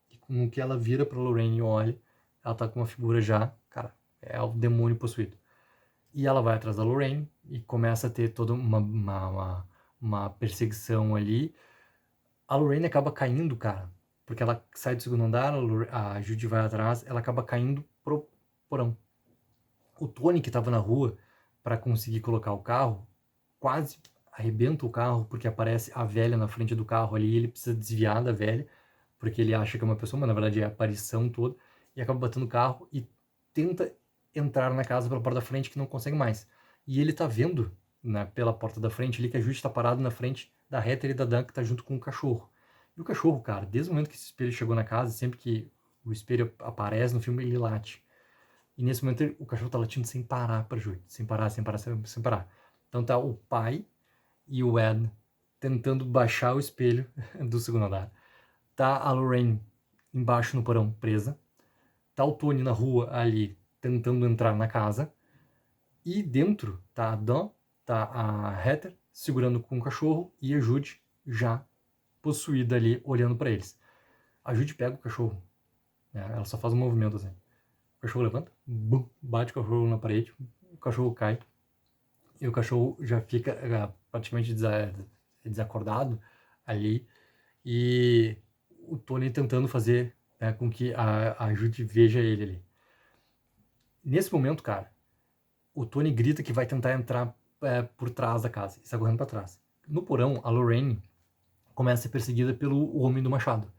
E no que ela vira pra Lorraine e olha, ela tá com uma figura já, cara, é o demônio possuído. E ela vai atrás da Lorraine e começa a ter toda uma perseguição ali. A Lorraine acaba caindo, cara, porque ela sai do segundo andar, a Judy vai atrás, ela acaba caindo pro porão. O Tony, que estava na rua para conseguir colocar o carro, quase arrebenta o carro, porque aparece a velha na frente do carro ali, e ele precisa desviar da velha, porque ele acha que é uma pessoa, mas na verdade é a aparição toda, e acaba batendo o carro e tenta entrar na casa pela porta da frente, que não consegue mais. E ele tá vendo, né, pela porta da frente ali, que a Judy tá parada na frente da Heather e da Dan, que tá junto com o cachorro. E o cachorro, cara, desde o momento que esse espelho chegou na casa, sempre que o espelho aparece no filme, ele late. E nesse momento o cachorro tá latindo sem parar pra Judy. Sem parar. Então tá o pai e o Ed tentando baixar o espelho do segundo andar. Tá a Lorraine embaixo no porão, presa. Tá o Tony na rua ali tentando entrar na casa. E dentro tá a Dan, tá a Heather segurando com o cachorro e a Judy já possuída ali olhando para eles. A Judy pega o cachorro, né? Ela só faz um movimento assim. O cachorro levanta, bum, bate o cachorro na parede, o cachorro cai e o cachorro já fica praticamente desacordado ali, e o Tony tentando fazer, né, com que a Judy veja ele ali. Nesse momento, cara, o Tony grita que vai tentar entrar por trás da casa, e está correndo para trás. No porão, a Lorraine começa a ser perseguida pelo homem do machado.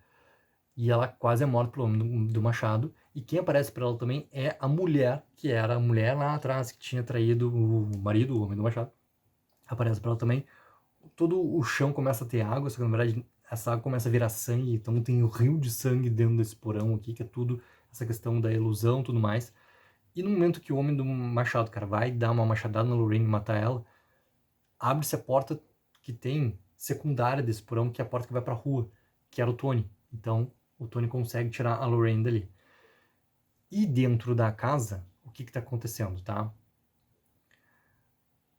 E ela quase é morta pelo homem do machado. E quem aparece para ela também é a mulher, que era a mulher lá atrás, que tinha traído o marido, o homem do machado. Aparece para ela também. Todo o chão começa a ter água, só que na verdade essa água começa a virar sangue. Então tem um rio de sangue dentro desse porão aqui, que é tudo essa questão da ilusão e tudo mais. E no momento que o homem do machado, cara, vai dar uma machadada na Lorraine e matar ela, abre-se a porta que tem secundária desse porão, que é a porta que vai pra rua, que era o Tony. Então o Tony consegue tirar a Lorraine dali. E dentro da casa, o que tá acontecendo, tá?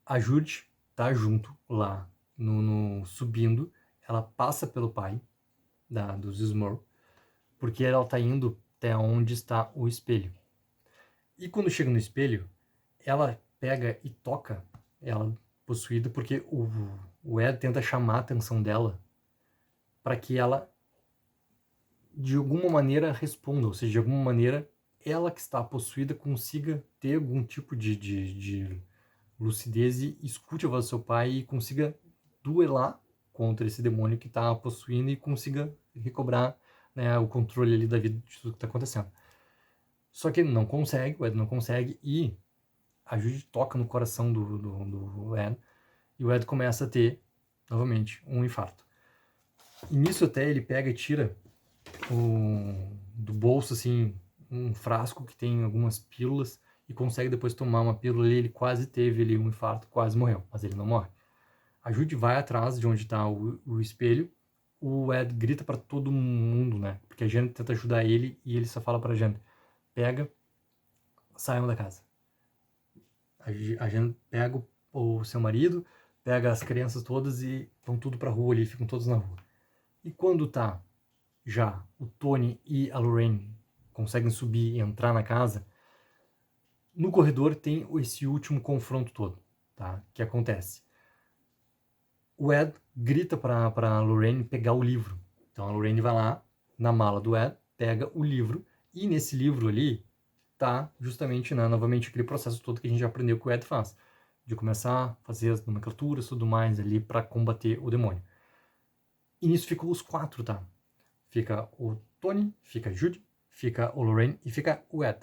A Judy tá junto lá, subindo, ela passa pelo pai dos Smurl, porque ela tá indo até onde está o espelho. E quando chega no espelho, ela pega e toca, ela possuída porque o Ed tenta chamar a atenção dela para que ela, de alguma maneira, responda, ou seja, de alguma maneira, ela que está possuída consiga ter algum tipo de lucidez e escute a voz do seu pai e consiga duelar contra esse demônio que está possuindo e consiga recobrar, né, o controle ali da vida de tudo que está acontecendo. Só que ele não consegue, o Ed não consegue, e a Judy toca no coração do Ed, e o Ed começa a ter, novamente, um infarto. E nisso até ele pega e tira do bolso, assim, um frasco que tem algumas pílulas, e consegue depois tomar uma pílula ali. Ele quase teve ali um infarto, quase morreu, mas ele não morre. A Judy vai atrás de onde está o espelho, o Ed grita para todo mundo, né, porque a Janet tenta ajudar ele, e ele só fala pra Janet, pega, saiam da casa. A Janet pega o seu marido, pega as crianças todas e vão tudo pra rua ali, ficam todos na rua. E quando tá já o Tony e a Lorraine conseguem subir e entrar na casa, no corredor tem esse último confronto todo, tá? Que acontece. O Ed grita pra Lorraine pegar o livro. Então a Lorraine vai lá na mala do Ed, pega o livro, e nesse livro ali tá justamente, né, novamente aquele processo todo que a gente já aprendeu que o Ed faz, de começar a fazer as nomenclaturas e tudo mais ali para combater o demônio. E nisso ficou os 4, tá? Fica o Tony, fica a Judy, fica o Lorraine e fica o Ed.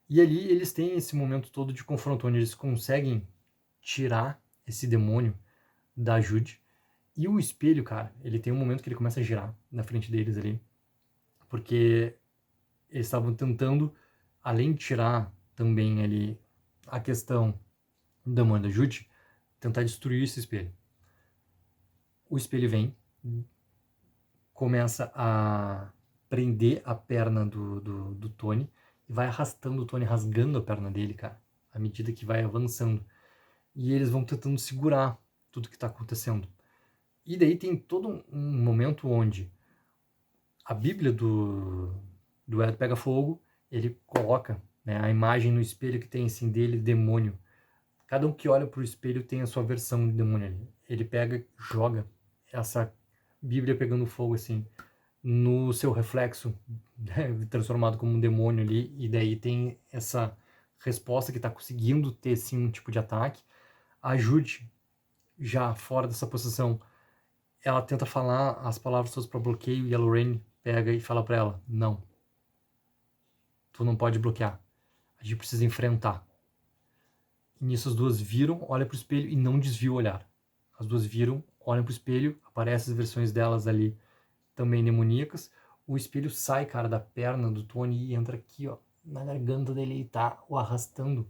E ali eles têm esse momento todo de confronto, onde eles conseguem tirar esse demônio da Judy. E o espelho, cara, ele tem um momento que ele começa a girar na frente deles ali, porque eles estavam tentando, além de tirar também ali a questão da mãe da Judy, tentar destruir esse espelho. O espelho vem, começa a prender a perna do Tony e vai arrastando o Tony, rasgando a perna dele, cara, à medida que vai avançando. E eles vão tentando segurar tudo que está acontecendo. E daí tem todo um momento onde a Bíblia do Ed pega fogo, ele coloca, né, a imagem no espelho que tem assim dele, demônio. Cada um que olha para o espelho tem a sua versão de demônio ali. Ele pega, joga essa Bíblia pegando fogo assim no seu reflexo, né, transformado como um demônio ali, e daí tem essa resposta que está conseguindo ter sim um tipo de ataque. A Judy, já fora dessa posição, ela tenta falar as palavras todas para bloqueio, e a Lorraine pega e fala para ela, não, tu não pode bloquear, a gente precisa enfrentar. E nisso as duas viram, olham pro espelho e não desviam o olhar. As duas viram, olham pro espelho, aparecem as versões delas ali também demoníacas. O espelho sai, cara, da perna do Tony e entra aqui, ó, na garganta dele e tá o arrastando.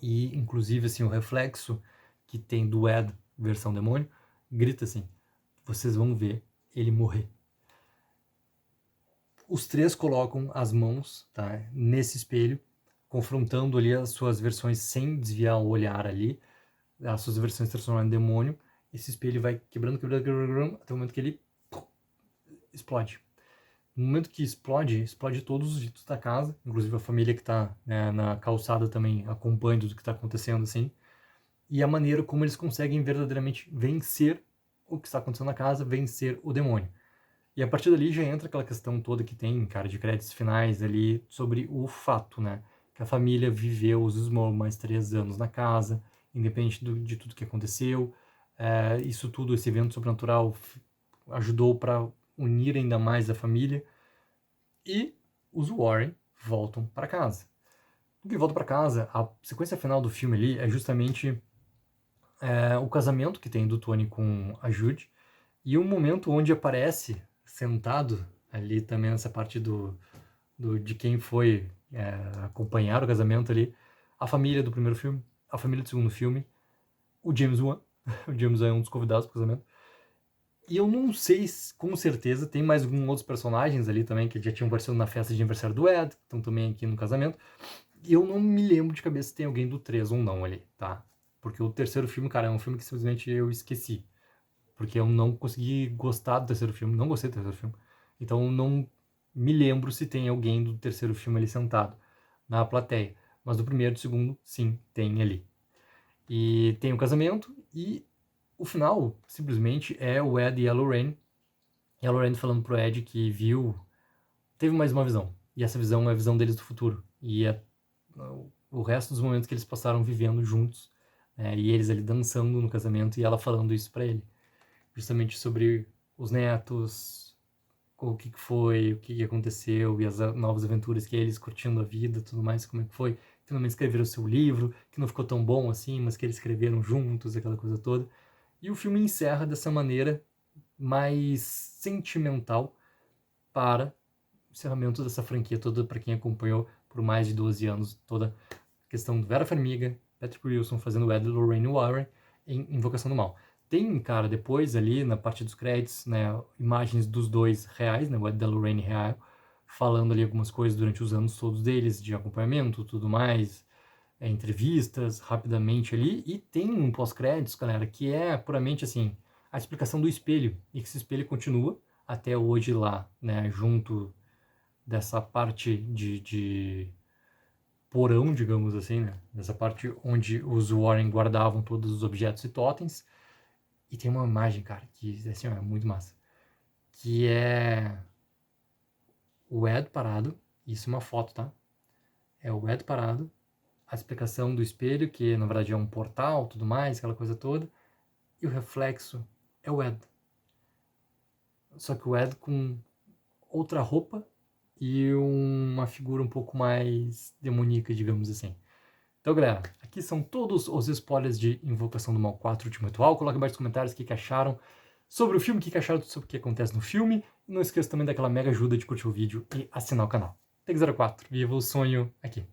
E, inclusive, assim, o reflexo que tem do Ed, versão demônio, grita assim, vocês vão ver ele morrer. Os três colocam as mãos, tá, nesse espelho, confrontando ali as suas versões sem desviar o olhar ali, as suas versões transformando em demônio. Esse espelho vai quebrando, até o momento que ele explode. No momento que explode todos os vidros da casa, inclusive a família que está, né, na calçada também acompanha tudo que está acontecendo, assim, e a maneira como eles conseguem verdadeiramente vencer o que está acontecendo na casa, vencer o demônio. E a partir dali já entra aquela questão toda que tem, cara, de créditos finais ali, sobre o fato, né, que a família viveu os Small mais 3 anos na casa, independente de tudo que aconteceu. Isso tudo, esse evento sobrenatural ajudou para unir ainda mais a família, e os Warren voltam para casa. No que voltam para casa, a sequência final do filme ali é justamente o casamento que tem do Tony com a Judy, e um momento onde aparece sentado ali também nessa parte de quem foi acompanhar o casamento ali, a família do primeiro filme, a família do segundo filme, o James Wan. O James Wan é um dos convidados pro casamento. E eu não sei, com certeza, tem mais alguns outros personagens ali também que já tinham aparecido na festa de aniversário do Ed, que estão também aqui no casamento. E eu não me lembro de cabeça se tem alguém do 3 ou não ali, tá? Porque o terceiro filme, cara, é um filme que simplesmente eu esqueci. Porque eu não consegui gostar do terceiro filme, não gostei do terceiro filme. Então eu não me lembro se tem alguém do terceiro filme ali sentado na plateia. Mas do primeiro e do segundo, sim, tem ali. E tem o casamento e o final, simplesmente, é o Ed e a Lorraine. E a Lorraine falando pro Ed que teve mais uma visão. E essa visão é a visão deles do futuro. E é o resto dos momentos que eles passaram vivendo juntos, né? E eles ali dançando no casamento e ela falando isso pra ele. Justamente sobre os netos, o que foi, o que aconteceu e as novas aventuras que eles curtindo a vida, tudo mais, como é que foi. Finalmente escreveram o seu livro, que não ficou tão bom assim, mas que eles escreveram juntos, aquela coisa toda. E o filme encerra dessa maneira mais sentimental para o encerramento dessa franquia toda, para quem acompanhou por mais de 12 anos toda a questão do Vera Farmiga, Patrick Wilson fazendo o Ed e Lorraine Warren em Invocação do Mal. Tem, cara, depois ali na parte dos créditos, né, imagens dos dois reais, né, o Ed e a Lorraine real, falando ali algumas coisas durante os anos todos deles, de acompanhamento, tudo mais, entrevistas, rapidamente ali, e tem um pós-créditos, galera, que é puramente, assim, a explicação do espelho, e que esse espelho continua até hoje lá, né, junto dessa parte de porão, digamos assim, né, dessa parte onde os Warren guardavam todos os objetos e totens, e tem uma imagem, cara, que, assim, é muito massa, que é o Ed parado, isso é uma foto, tá? É o Ed parado, a explicação do espelho, que na verdade é um portal, tudo mais, aquela coisa toda, e o reflexo é o Ed. Só que o Ed com outra roupa e uma figura um pouco mais demoníaca, digamos assim. Então, galera, aqui são todos os spoilers de Invocação do Mal 4, Último Ritual. Coloque embaixo nos comentários o que acharam sobre o filme, o que acharam sobre o que acontece no filme. E não esqueça também daquela mega ajuda de curtir o vídeo e assinar o canal. Tech04, viva o sonho aqui.